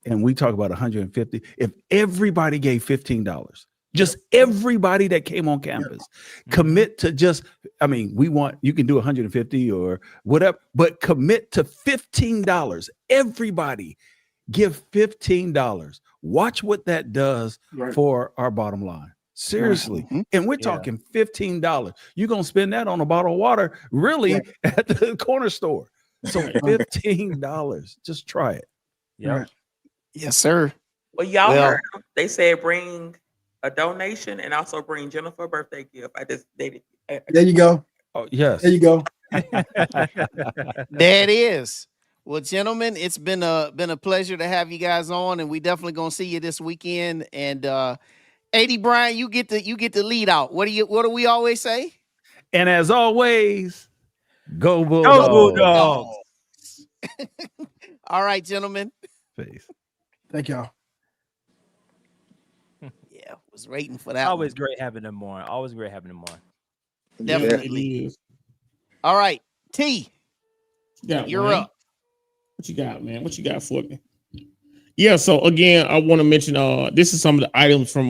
and we talk about 150, if everybody gave $15, Just everybody that came on campus commit to just, I mean, you can do 150 or whatever, but commit to $15. Everybody give $15. Watch what that does for our bottom line. Seriously. And we're talking $15. You're going to spend that on a bottle of water, really, at the corner store. So $15. Just try it. Yeah. Yes, sir. Well, y'all heard them. They said bring a donation and also bring Jennifer a birthday gift. There you go. Oh, yes. There you go. There it is. Well, gentlemen, it's been a pleasure to have you guys on, and we definitely gonna see you this weekend. And AD Bryant, you get to lead out. What do we always say? And as always, go Bulldogs. Go Bulldogs. All right, gentlemen. Peace. Thank y'all. Yeah, was waiting for that. Always great having them on. Always great having them on. Definitely. All right, T. You're up. What you got, man? What you got for me? Yeah, so again, I want to mention this is some of the items from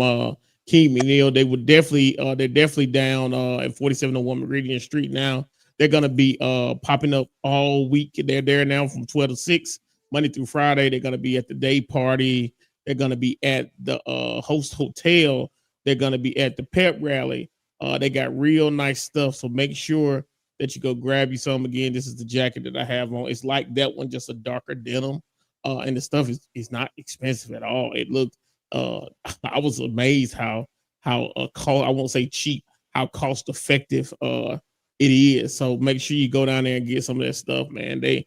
King McNeil. They would definitely they're definitely down at 4701 Meridian Street now. They're gonna be popping up all week. They're there now from 12 to 6, Monday through Friday. They're gonna be at the day party. They're gonna be at the Host Hotel. They're gonna be at the pep rally. They got real nice stuff. So make sure that you go grab you some. Again, this is the jacket that I have on. It's like that one, just a darker denim. And the stuff is not expensive at all. It looked I was amazed how I won't say cheap, how cost effective it is. So make sure you go down there and get some of that stuff, man. They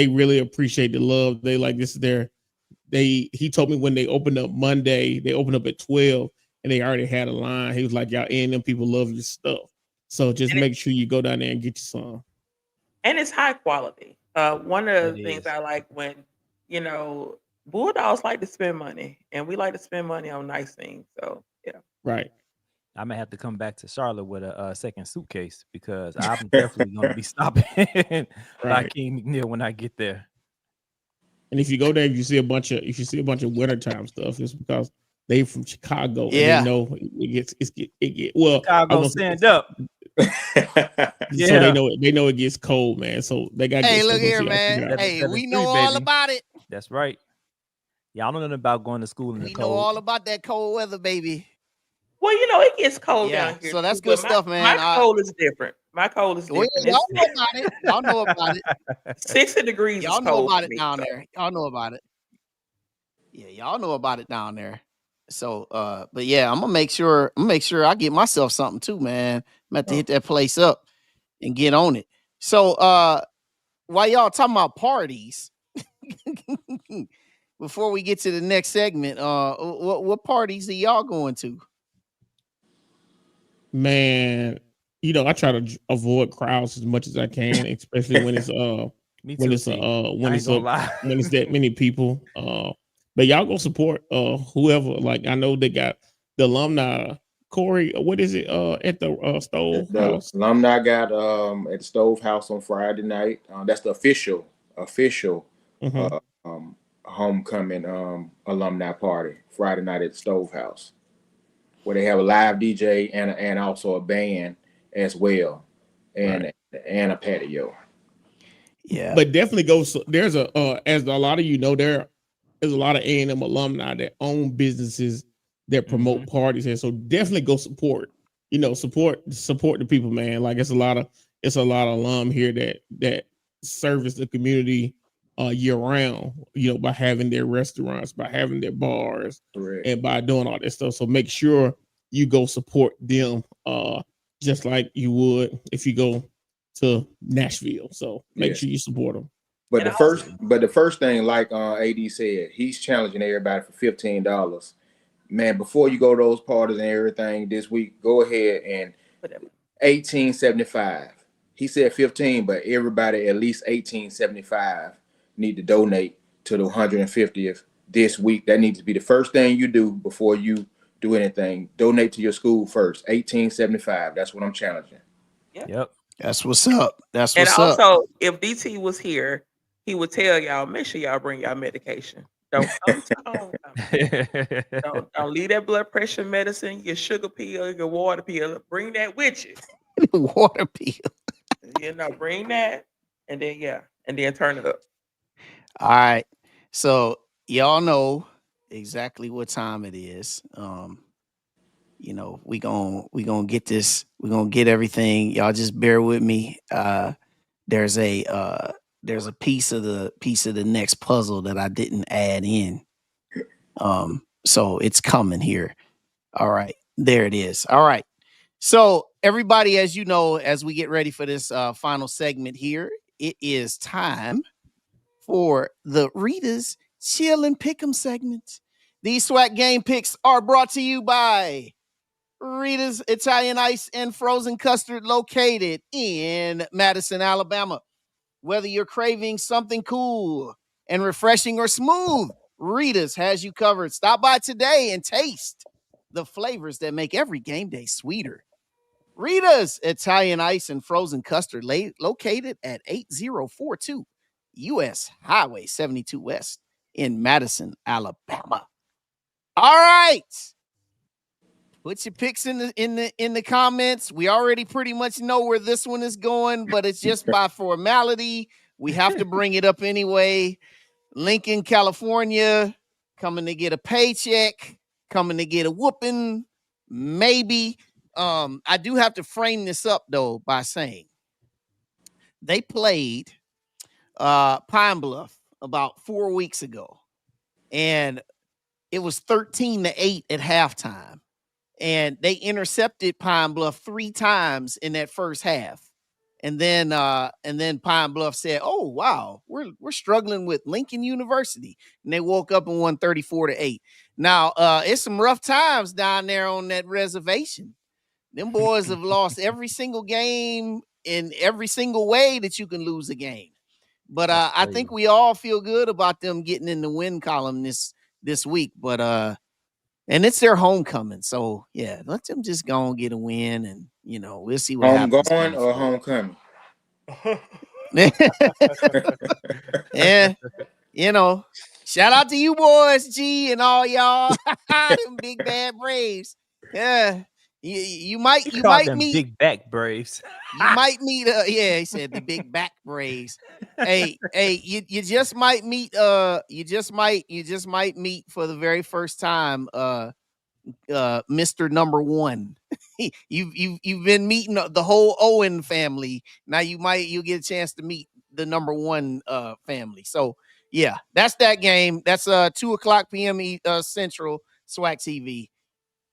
really appreciate the love. They like this is he told me when they opened up Monday, they opened up at 12 and they already had a line. He was like, y'all and them people love your stuff. So just make sure you go down there and get you some. And it's high quality. One of the things I like when, Bulldogs like to spend money, and we like to spend money on nice things. So, yeah. Right. I may have to come back to Charlotte with a second suitcase because I'm definitely going to be stopping by King McNeil when I get there. And if you go there, if you see a bunch of wintertime stuff, it's because they from Chicago. Yeah. And they know it gets well. Chicago stand up. So they know it gets cold, man. So they got. Hey, look here, man. Hey, we know all about it. That's right. Y'all know nothing about going to school in the cold. We know all about that cold weather, baby. Well, it gets cold down here. So that's good stuff, man. My cold is different. My cold is different. Y'all know about it. Y'all know about it. 60 degrees. Y'all know about it down there. Y'all know about it. Yeah, y'all know about it down there. So, but yeah, I'm gonna make sure I get myself something too, man. I'm about to hit that place up and get on it. So, while y'all talking about parties, before we get to the next segment, what parties are y'all going to? Man, I try to avoid crowds as much as I can, especially when it's that many people. But y'all go support whoever. Like I know they got the alumni. Corey, what is it at the Stove House? Alumni got at the Stove House on Friday night. That's the official homecoming alumni party Friday night at the Stove House, where they have a live DJ and also a band as well, and a patio. Yeah, but definitely go. There's as a lot of there's a lot of A&M alumni that own businesses that promote parties, and so definitely go support. Support the people, man. Like it's a lot of alum here that service the community year round. By having their restaurants, by having their bars, and by doing all this stuff. So make sure you go support them, just like you would if you go to Nashville. So make sure you support them. But the first thing, like AD said, he's challenging everybody for $15. Man, before you go to those parties and everything this week, go ahead and $18.75. He said 15, but everybody at least $18.75 need to donate to the 150th this week. That needs to be the first thing you do before you do anything. Donate to your school first. $18.75. That's what I'm challenging. Yep. That's what's up. And also, if DT was here, he would tell y'all, make sure y'all bring y'all medication. Don't leave that blood pressure medicine, your sugar pill, your water pill. Bring that with you. Water pill. Bring that, and then turn it up. All right. So y'all know exactly what time it is. We gonna get this, we're gonna get everything. Y'all just bear with me. There's a piece of the next puzzle that I didn't add in. So it's coming here. All right, there it is. All right. So everybody, as you know, as we get ready for this final segment here, it is time for the Readers Chill and Pick'em segment. These SWAC game picks are brought to you by Rita's Italian Ice and Frozen Custard, located in Madison, Alabama. Whether you're craving something cool and refreshing or smooth, Rita's has you covered. Stop by today and taste the flavors that make every game day sweeter. Rita's Italian Ice and Frozen Custard, located at 8042 US Highway 72 West in Madison, Alabama. All right. Put your picks in the comments. We already pretty much know where this one is going, but it's just by formality. We have to bring it up anyway. Lincoln, California, coming to get a paycheck, coming to get a whooping, maybe. I do have to frame this up though by saying they played Pine Bluff about 4 weeks ago, and it was 13-8 at halftime. And they intercepted Pine Bluff 3 times in that first half. And then Pine Bluff said, "Oh, wow, we're struggling with Lincoln University." And they woke up and won 34-8. Now, it's some rough times down there on that reservation. Them boys have lost every single game in every single way that you can lose a game. But I think we all feel good about them getting in the win column this week. But and it's their homecoming. So yeah, let them just go and get a win, and we'll see what happens. Homegoing or homecoming? Yeah, shout out to you boys, G, and all y'all. Them big bad Braves. Yeah. You might meet big back Braves. You might meet he said the big back Braves. Hey, you just might meet you just might meet for the very first time Mr. Number One. you've been meeting the whole Owen family. Now you'll get a chance to meet the number one family. So yeah, that's that game. That's 2:00 p.m. Central, SWAC TV.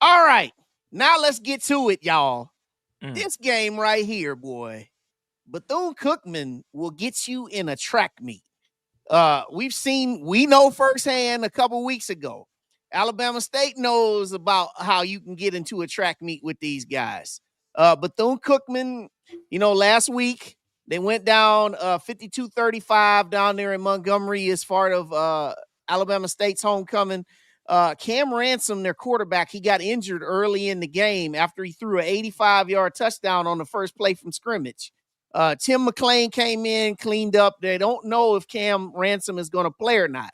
All right. Now let's get to it, y'all. This game right here, boy. Bethune-Cookman will get you in a track meet. We know firsthand a couple weeks ago. Alabama State knows about how you can get into a track meet with these guys. Bethune-Cookman, last week they went down 52-35 down there in Montgomery as part of Alabama State's homecoming. Cam Ransom, their quarterback, he got injured early in the game after he threw an 85-yard touchdown on the first play from scrimmage. Tim McClain came in, cleaned up. They don't know if Cam Ransom is going to play or not.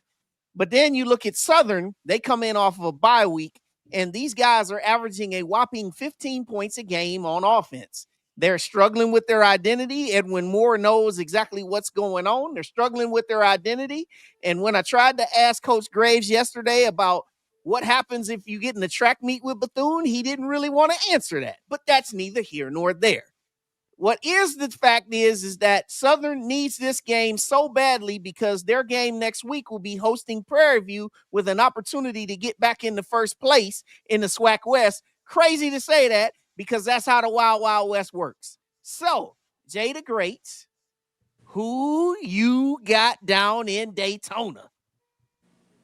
But then you look at Southern, they come in off of a bye week, and these guys are averaging a whopping 15 points a game on offense. They're struggling with their identity. Edwin Moore knows exactly what's going on. They're struggling with their identity. And when I tried to ask Coach Graves yesterday about what happens if you get in the track meet with Bethune, he didn't really want to answer that. But that's neither here nor there. What is the fact is that Southern needs this game so badly because their game next week will be hosting Prairie View with an opportunity to get back in the first place in the SWAC West. Crazy to say that because that's how the Wild Wild West works. So, Jay the Great, who you got down in Daytona?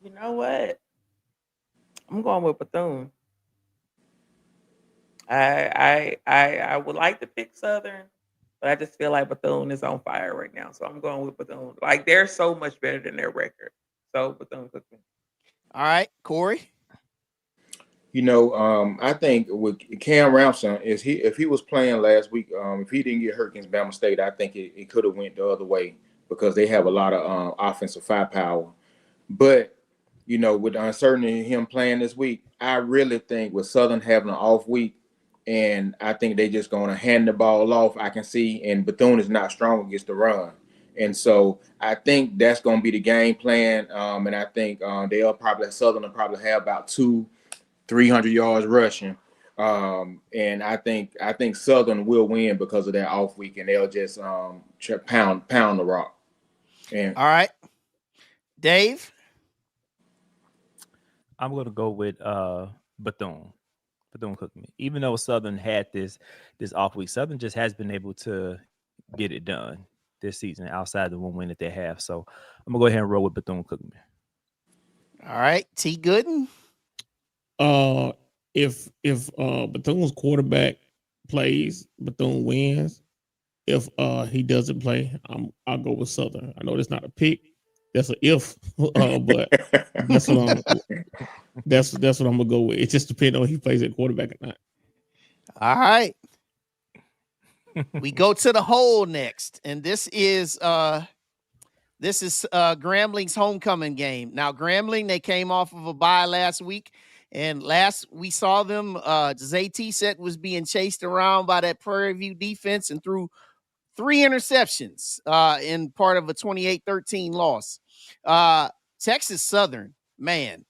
You know what? I'm going with Bethune. I would like to pick Southern, but I just feel like Bethune is on fire right now. So I'm going with Bethune. Like they're so much better than their record. So Bethune-Cookman. All right, Corey. I think with Cam Ransom, if he was playing last week, if he didn't get hurt against Bama State, I think it could have went the other way because they have a lot of offensive firepower. But with the uncertainty of him playing this week, I really think with Southern having an off week, and I think they just going to hand the ball off. I can see, and Bethune is not strong against the run. And so I think that's going to be the game plan. And I think Southern will probably have about 200-300 yards rushing. And I think Southern will win because of that off week, and they'll just pound the rock. And all right, Dave. I'm going to go with Bethune-Cookman. Even though Southern had this off week, Southern just has been able to get it done this season outside the one win that they have. So I'm gonna go ahead and roll with Bethune-Cookman. All right, T. Gooden. If Bethune's quarterback plays, Bethune wins. If he doesn't play, I'll go with Southern. I know that's not a pick. That's an if, but that's what I'm gonna go with. It just depends on if he plays at quarterback or not. All right. We go to the hole next, and this is Grambling's homecoming game. Now, Grambling, they came off of a bye last week, and last we saw them, Zay Set was being chased around by that Prairie View defense and threw 3 interceptions in part of a 28-13 loss. Texas Southern, man,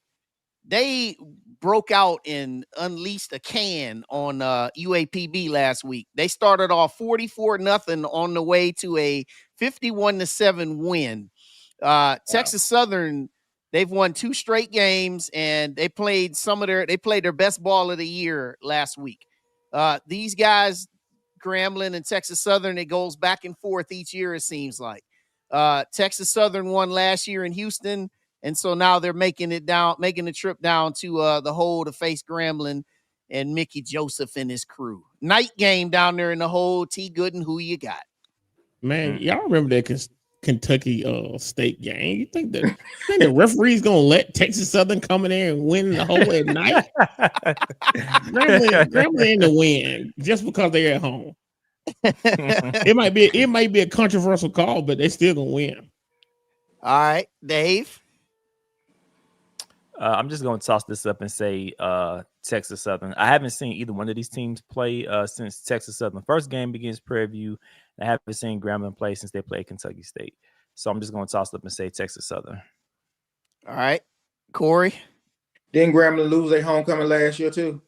they broke out and unleashed a can on UAPB last week. They started off 44-0 on the way to a 51-7 win. Texas Southern, they've won 2 straight games, and they played their best ball of the year last week. These guys, Grambling and Texas Southern, it goes back and forth each year, it seems like. Texas Southern won last year in Houston, and so now they're making the trip down to the hole to face Grambling and Mickey Joseph and his crew. Night game down there in the hole. T. Gooden, who you got? Man, y'all remember that Kentucky State game? You think the referee's gonna let Texas Southern come in there and win the hole at night? Grambling in the win just because they're at home. It might be a controversial call, but they still gonna win. All right, Dave. I'm just going to toss this up and say Texas Southern. I haven't seen either one of these teams play since Texas Southern first game against Prairie View. I haven't seen Grambling play since they played Kentucky State. So I'm just going to toss up and say Texas Southern. All right, Corey. Didn't Grambling lose their homecoming last year too?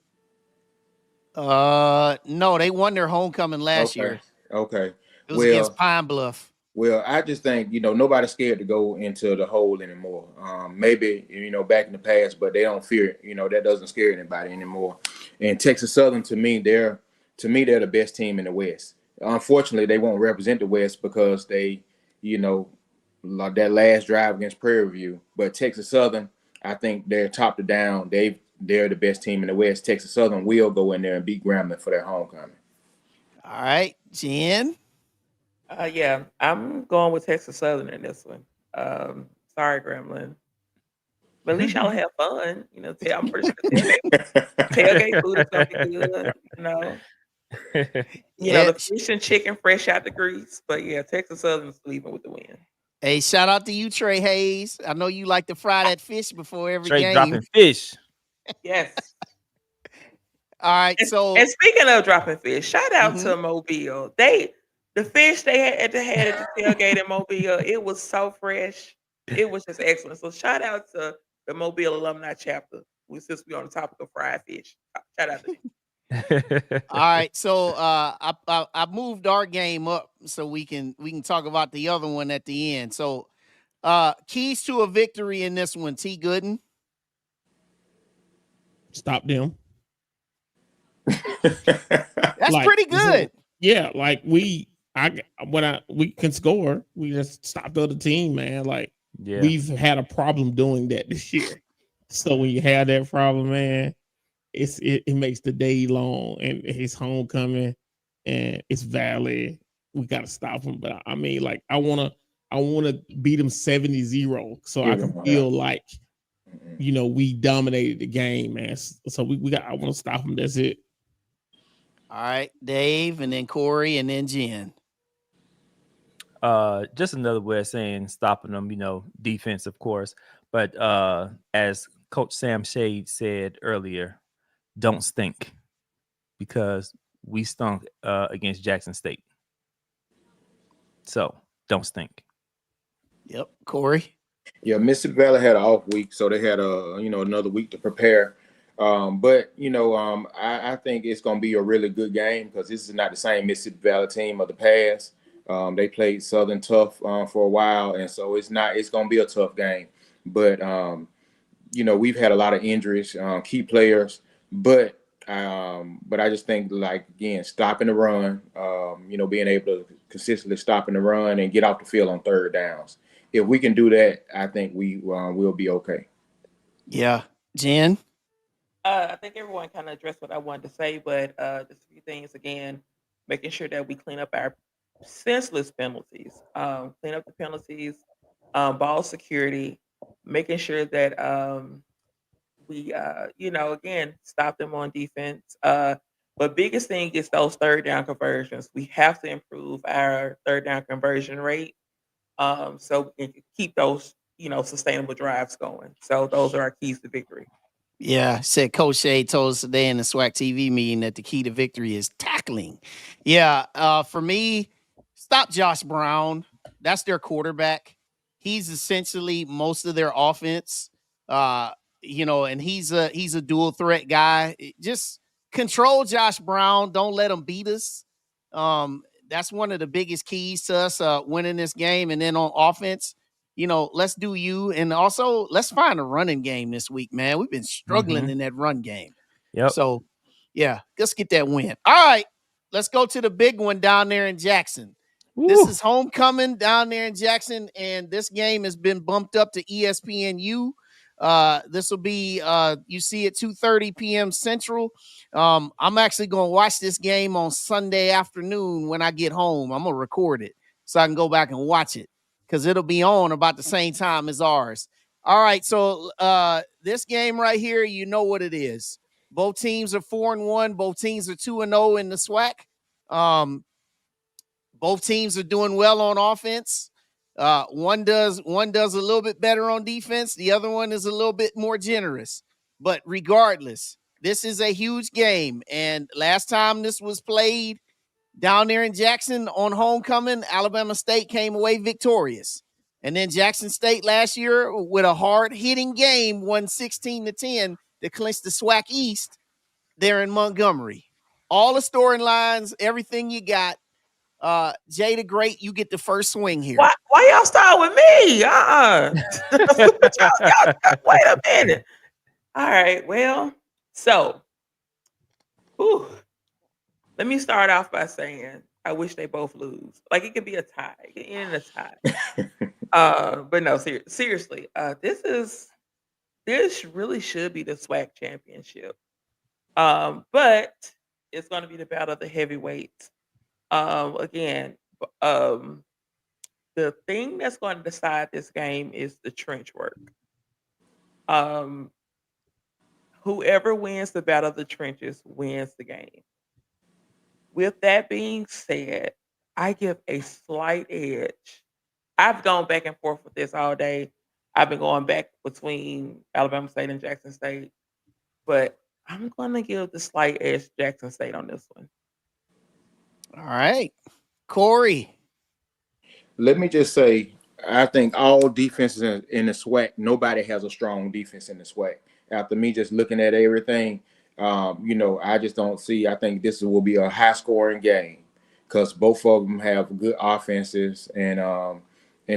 No, they won their homecoming last year. Okay. It was against Pine Bluff. Well, I just think, nobody's scared to go into the hole anymore. Maybe, back in the past, but they don't fear it. That doesn't scare anybody anymore. And Texas Southern, to me, they're the best team in the West. Unfortunately, they won't represent the West because they, like that last drive against Prairie View. But Texas Southern, I think they're top to down. They're the best team in the West. Texas Southern will go in there and beat Grambling for their homecoming. All right, Jen. Yeah, I'm going with Texas Southern in this one. Sorry, Grambling. But at least y'all have fun. I'm pretty sure tailgate food is going to be good. The fish and chicken fresh out the grease. But yeah, Texas Southern's leaving with the win. Hey, shout out to you, Trey Hayes. I know you like to fry that fish before every Trey game. dropping fish. Yes. All right, and speaking of dropping fish, shout out to Mobile. The fish they had at the tailgate in Mobile, it was so fresh. It was just excellent. So shout out to the Mobile alumni chapter. Since we're on the topic of fried fish, shout out to them. All right, so I moved our game up so we can talk about the other one at the end. So keys to a victory in this one, T. Gooden. Stop them. That's pretty good. Yeah, like we can score, we just stop the other team, man. Like we've had a problem doing that this year. So when you have that problem, man, it makes the day long, and it's homecoming and it's Valley. We got to stop them. But I mean, like I want to beat them 70-0 so I can feel like we dominated the game, man. So I want to stop them. That's it. All right, Dave, and then Corey, and then Jen. just another way of saying stopping them, defense, of course. But as Coach Sam Shade said earlier, don't stink, because we stunk against Jackson State. So don't stink. Yep, Corey. Yeah, Mississippi Valley had an off week, so they had another week to prepare. But I think it's going to be a really good game because this is not the same Mississippi Valley team of the past. They played Southern tough for a while, and so it's going to be a tough game. But we've had a lot of injuries, key players, but I just think, like, again, stopping the run, being able to consistently stop in the run and get off the field on third downs. If we can do that, I think we'll be okay. Yeah, Jen. I think everyone kind of addressed what I wanted to say, but just a few things again, making sure that we clean up our senseless penalties, clean up the penalties, ball security, making sure that we, again, stop them on defense. But biggest thing is those third down conversions. We have to improve our third down conversion rate, so we can keep those, sustainable drives going. So those are our keys to victory. Yeah, said Coach Shade told us today in the SWAC TV meeting that the key to victory is tackling. Yeah, for me, stop Josh Brown. That's their quarterback. He's essentially most of their offense. And he's a dual threat guy. Just control Josh Brown. Don't let him beat us. That's one of the biggest keys to us winning this game. And then on offense, let's do you. And also, let's find a running game this week, man. We've been struggling in that run game. Yep. So, yeah, let's get that win. All right, let's go to the big one down there in Jackson. Woo. This is homecoming down there in Jackson, and this game has been bumped up to ESPNU. This will be, you see, at 2:30 p.m. Central. I'm actually going to watch this game on Sunday afternoon when I get home. I'm going to record it so I can go back and watch it, because it'll be on about the same time as ours. All right, so this game right here, you know what it is. Both teams are 4-1. Both teams are 2-0 in the SWAC. Both teams are doing well on offense. One does a little bit better on defense. The other one is a little bit more generous. But regardless, this is a huge game. And last time this was played down there in Jackson on homecoming, Alabama State came away victorious. And then Jackson State last year, with a hard-hitting game, won 16-10 to clinch the SWAC East there in Montgomery. All the storylines, everything you got. Jay the Great, you get the first swing here. Why y'all start with me? Wait a minute. All right, well, so let me start off by saying I wish they both lose. Like, it could be a tie. It could end in a tie. But no, seriously, this really should be the SWAC championship. But it's going to be the battle of the heavyweights. Again, the thing that's going to decide this game is the trench work. Whoever wins the battle of the trenches wins the game. With that being said, I give a slight edge. I've gone back and forth with this all day. I've been going back between Alabama State and Jackson State, but I'm going to give the slight edge to Jackson State on this one. All right, Corey. Let me just say, I think all defenses in the SWAC, nobody has a strong defense in the SWAC. After me just looking at everything, I just don't see. I think this will be a high-scoring game because both of them have good offenses, and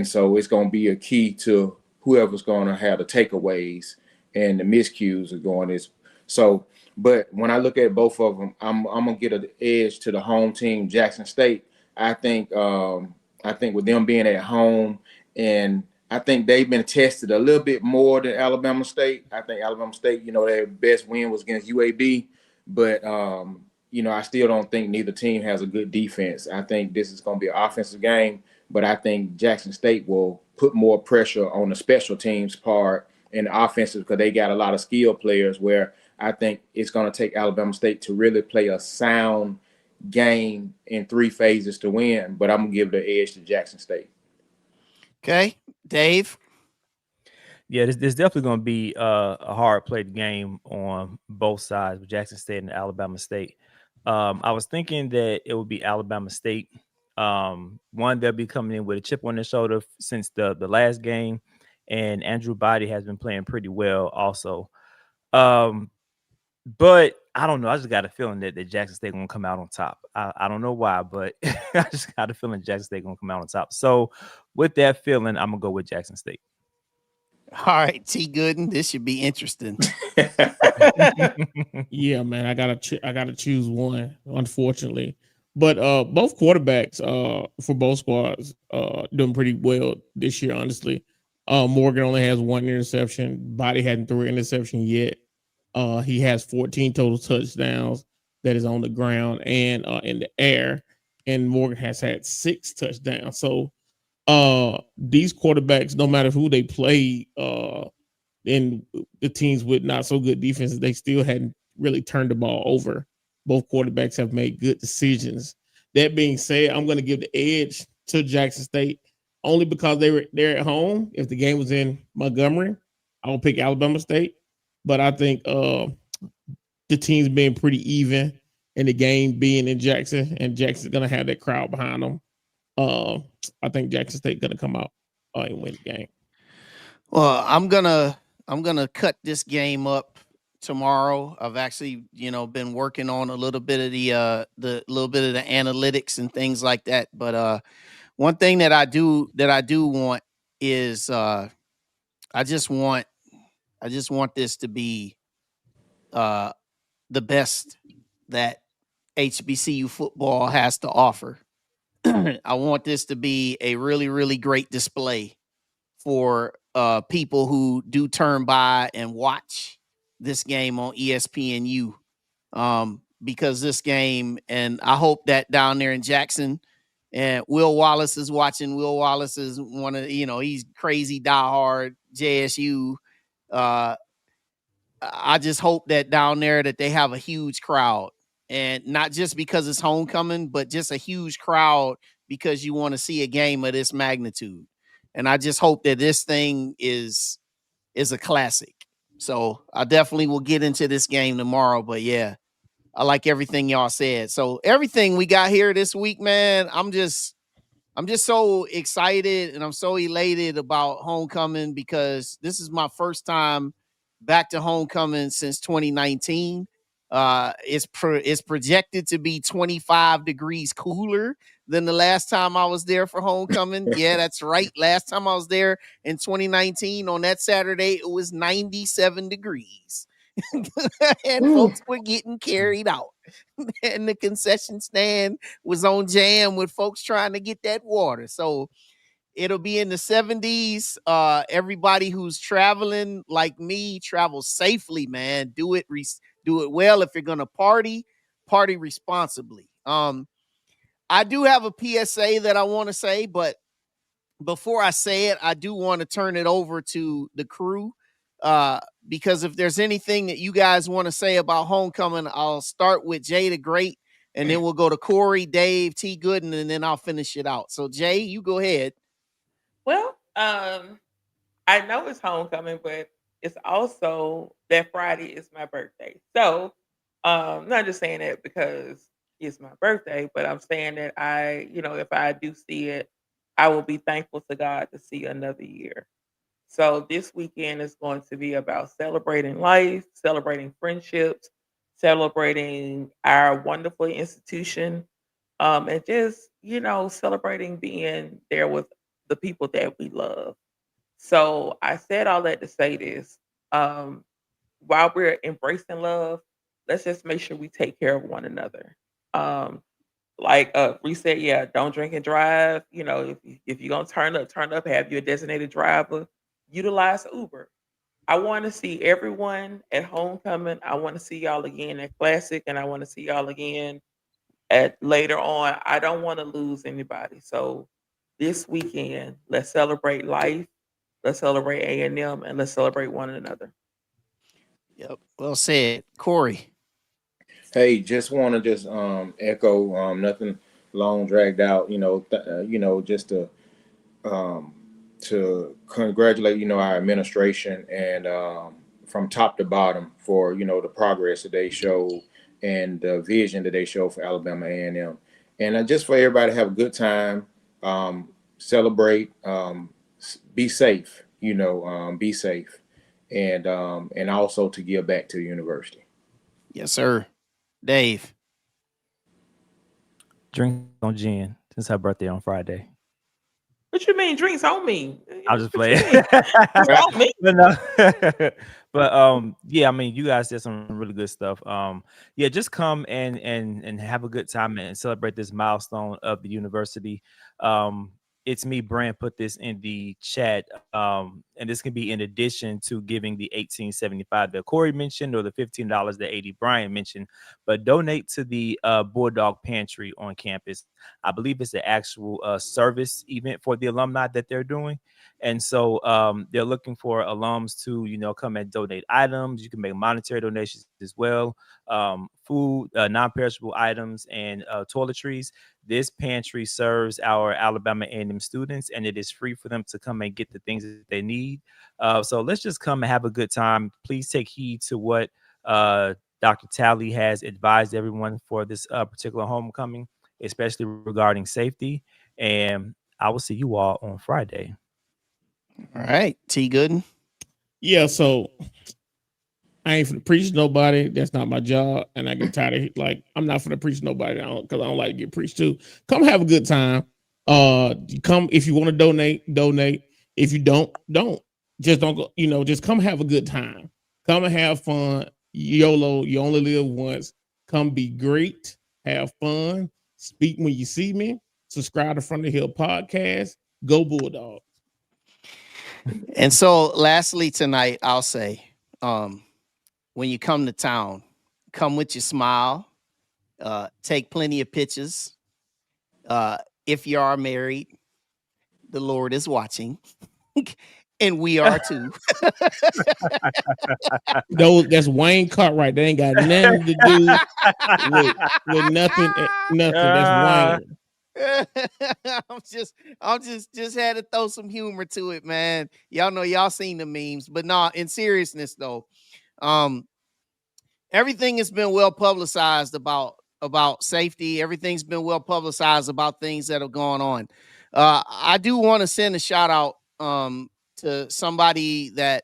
so it's going to be a key to whoever's going to have the takeaways and the miscues are going this. So, but when I look at both of them, I'm gonna get an edge to the home team, Jackson State. I think with them being at home, and I think they've been tested a little bit more than Alabama State. I think Alabama State, their best win was against UAB, but I still don't think neither team has a good defense. I think this is going to be an offensive game, but I think Jackson State will put more pressure on the special teams part and the offensive because they got a lot of skilled players where I think it's going to take Alabama State to really play a sound game in 3 phases to win, but I'm gonna give the edge to Jackson State. Okay, Dave. Yeah, there's definitely going to be a hard played game on both sides with Jackson State and Alabama State. I was thinking that it would be Alabama State. One, they'll be coming in with a chip on their shoulder since the last game, and Andrew Body has been playing pretty well also. But I don't know. I just got a feeling that Jackson State going to come out on top. I don't know why, but I just got a feeling Jackson State going to come out on top. So with that feeling, I'm going to go with Jackson State. All right, T. Gooden, this should be interesting. Yeah, man, I gotta choose one, unfortunately. But both quarterbacks for both squads doing pretty well this year, honestly. Morgan only has 1 interception. Body hadn't threw an interception yet. He has 14 total touchdowns that is on the ground and in the air, and Morgan has had 6 touchdowns. So these quarterbacks, no matter who they play, and the teams with not so good defenses, they still hadn't really turned the ball over. Both quarterbacks have made good decisions. That being said, I'm going to give the edge to Jackson State only because they're at home. If the game was in Montgomery, I will pick Alabama State. But I think the teams being pretty even and the game being in Jackson, and Jackson's going to have that crowd behind them. I think Jackson State going to come out and win the game. Well, I'm gonna cut this game up tomorrow. I've actually, been working on a little bit of the little bit of the analytics and things like that. But one thing that I do want is I just want this to be the best that HBCU football has to offer. I want this to be a really, really great display for people who do turn by and watch this game on ESPNU. Because this game, and I hope that down there in Jackson, and Will Wallace is watching. Will Wallace is one of, he's crazy diehard JSU. I just hope that down there that they have a huge crowd, and not just because it's homecoming, but just a huge crowd because you want to see a game of this magnitude. And I just hope that this thing is a classic. So I definitely will get into this game tomorrow. But yeah, I like everything y'all said. So everything we got here this week, man, I'm just so excited and I'm so elated about homecoming because this is my first time back to homecoming since 2019. It's projected to be 25 degrees cooler than the last time I was there for homecoming. Yeah, that's right. Last time I was there in 2019 on that Saturday, it was 97 degrees. And folks were getting carried out. And the concession stand was on jam with folks trying to get that water. So it'll be in the 70s. Everybody who's traveling like me, travel safely, man. Do it well. If you're gonna party responsibly. I do have a PSA that I want to say, but before I say it, I do want to turn it over to the crew. Because if there's anything that you guys want to say about homecoming, I'll start with Jay the Great, and then we'll go to Corey, Dave, T. Gooden, and then I'll finish it out. So Jay, you go ahead. Well, I know it's homecoming, but it's also that Friday is my birthday. So I'm not just saying that because it's my birthday, but I'm saying that if I do see it, I will be thankful to God to see another year. So this weekend is going to be about celebrating life, celebrating friendships, celebrating our wonderful institution, and just, celebrating being there with the people that we love. So I said all that to say this. While we're embracing love, let's just make sure we take care of one another. Like reset, yeah, don't drink and drive. If you're gonna turn up, have your designated driver, utilize Uber. I want to see everyone at homecoming. I want to see y'all again at Classic, and I want to see y'all again at later on. I don't want to lose anybody. So this weekend, let's celebrate life. Let's celebrate A&M, and let's celebrate one another. Yep. Well said, Corey. Hey, just want to just echo nothing long dragged out. Just um, to congratulate our administration and from top to bottom for the progress that they show and the vision that they show for Alabama A&M, and just for everybody to have a good time, celebrate, be safe. Be safe, and also to give back to the university. Yes, sir. Dave. Drink on Jen since her birthday on Friday. What you mean drinks on me? I was just What you playing. mean? Drinks on me? But no. But yeah, I mean, you guys did some really good stuff. Yeah, just come and have a good time and celebrate this milestone of the university. It's me, Bryant, put this in the chat. And this can be in addition to giving the $18.75 that Corey mentioned or the $15 that AD Bryant mentioned, but donate to the Bulldog Pantry on campus. I believe it's the actual service event for the alumni that they're doing. And so they're looking for alums to, come and donate items. You can make monetary donations as well. Food, non-perishable items, and toiletries. This pantry serves our Alabama A&M students, and it is free for them to come and get the things that they need. So let's just come and have a good time. Please take heed to what Dr. Talley has advised everyone for this particular homecoming, especially regarding safety. And I will see you all on Friday. All right. T. Gooden. Yeah, so I ain't finna preach to nobody. That's not my job. And I get tired of I'm not finna preach to nobody because I don't like to get preached to. Come have a good time. Come if you want to donate. If you don't. Just don't go, just come have a good time. Come and have fun. YOLO, you only live once. Come be great. Have fun. Speak when you see me. Subscribe to From the Hill Podcast. Go Bulldogs. And so lastly tonight, I'll say, when you come to town, come with your smile, take plenty of pictures. If you are married, the Lord is watching. And we are too. That's Wayne Cartwright. They ain't got nothing to do with nothing. That's Wayne. I'm just had to throw some humor to it, man. Y'all know y'all seen the memes, but nah, in seriousness though, everything has been well publicized about safety. Everything's been well publicized about things that have gone on. I do want to send a shout out to somebody that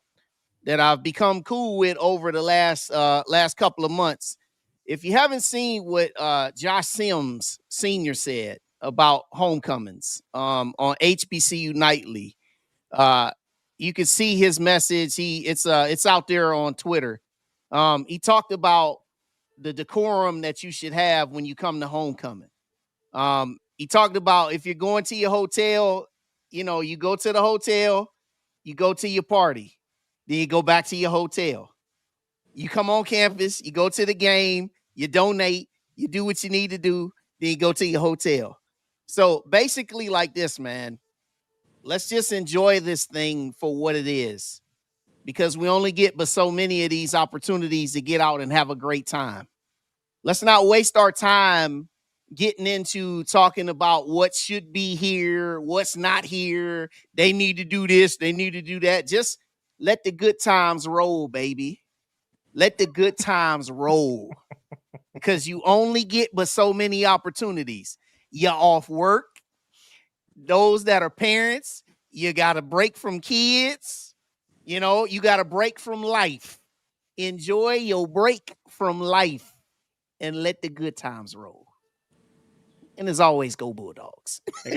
I've become cool with over the last couple of months. If you haven't seen what Josh Sims Sr. said about homecomings on HBCU Nightly, you can see his message. It's out there on Twitter. He talked about the decorum that you should have when you come to homecoming. He talked about if you're going to your hotel, you go to the hotel, you go to your party, then you go back to your hotel. You come on campus, you go to the game, you donate, you do what you need to do, then you go to your hotel. So basically like this, man, let's just enjoy this thing for what it is, because we only get but so many of these opportunities to get out and have a great time. Let's not waste our time getting into talking about what should be here, what's not here. They need to do this, they need to do that. Just let the good times roll, baby. Let the good times roll, because you only get but so many opportunities. You're off work. Those that are parents, you got a break from kids. You got a break from life. Enjoy your break from life and let the good times roll. And as always, go Bulldogs. They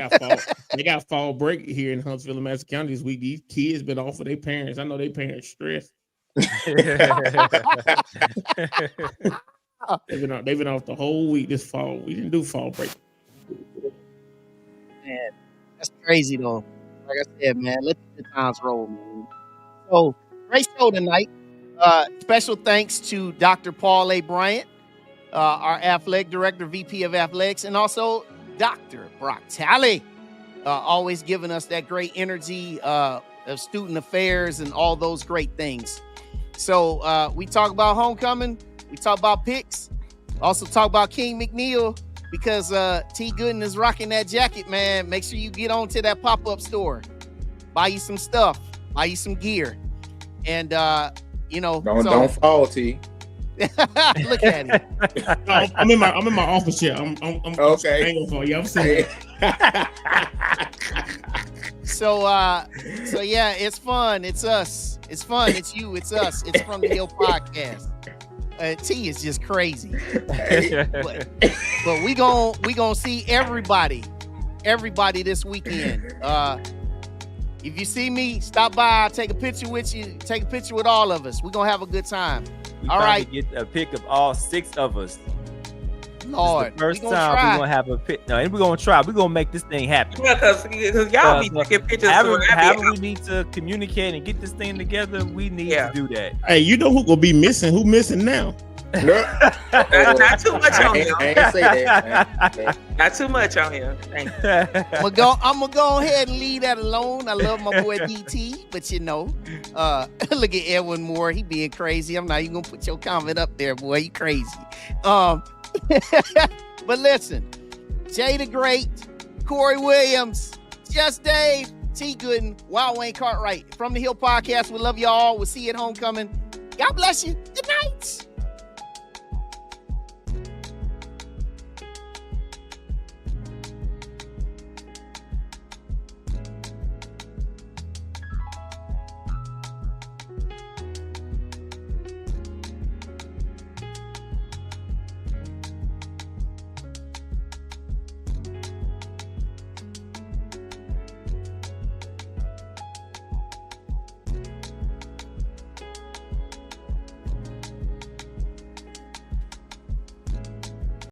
got fall break here in Huntsville and Madison County this week. These kids been off with their parents. I know their parents stressed. They've been off the whole week this fall. We didn't do fall break. Man, that's crazy though. Like I said, man, let the good times roll, man. So great show tonight. Special thanks to Dr. Paul A. Bryant, our athletic director, VP of athletics, and also Dr. Braque Talley, always giving us that great energy of student affairs and all those great things. So we talk about homecoming, we talk about picks. Also talk about King McNeil because T Gooden is rocking that jacket, man. Make sure you get on to that pop-up store. Buy you some stuff. Buy you some gear. And don't fall, T. Look at it. I'm in my office here. I'm okay. I ain't gonna fall. Yeah, I'm saying. So yeah, it's fun. It's us. It's fun. It's you. It's us. It's From the Hill Podcast. T is just crazy. but we gonna see everybody this weekend. If you see me, stop by. I'll take a picture with you. Take a picture with all of us. We're gonna have a good time. All right. Get a pic of all 6 of us. Lord, first time we're gonna have a pic. No, and we're gonna try. We're gonna make this thing happen. Yeah, because y'all be taking pictures. However we need to communicate and get this thing together, we need to do that. Hey, you know who gonna be missing? Who missing now? Not too much on him. I ain't say that, man. Not too much on him. Thank you. I'm gonna go ahead and leave that alone. I love my boy DT, but look at Edwin Moore. He being crazy. I'm not even gonna put your comment up there, boy. You crazy. But listen, Jay the Great, Corey Williams, Just Dave, T Gooden, Wild Wayne Cartwright, From the Hill Podcast. We love y'all. We'll see you at homecoming. God bless you. Good night.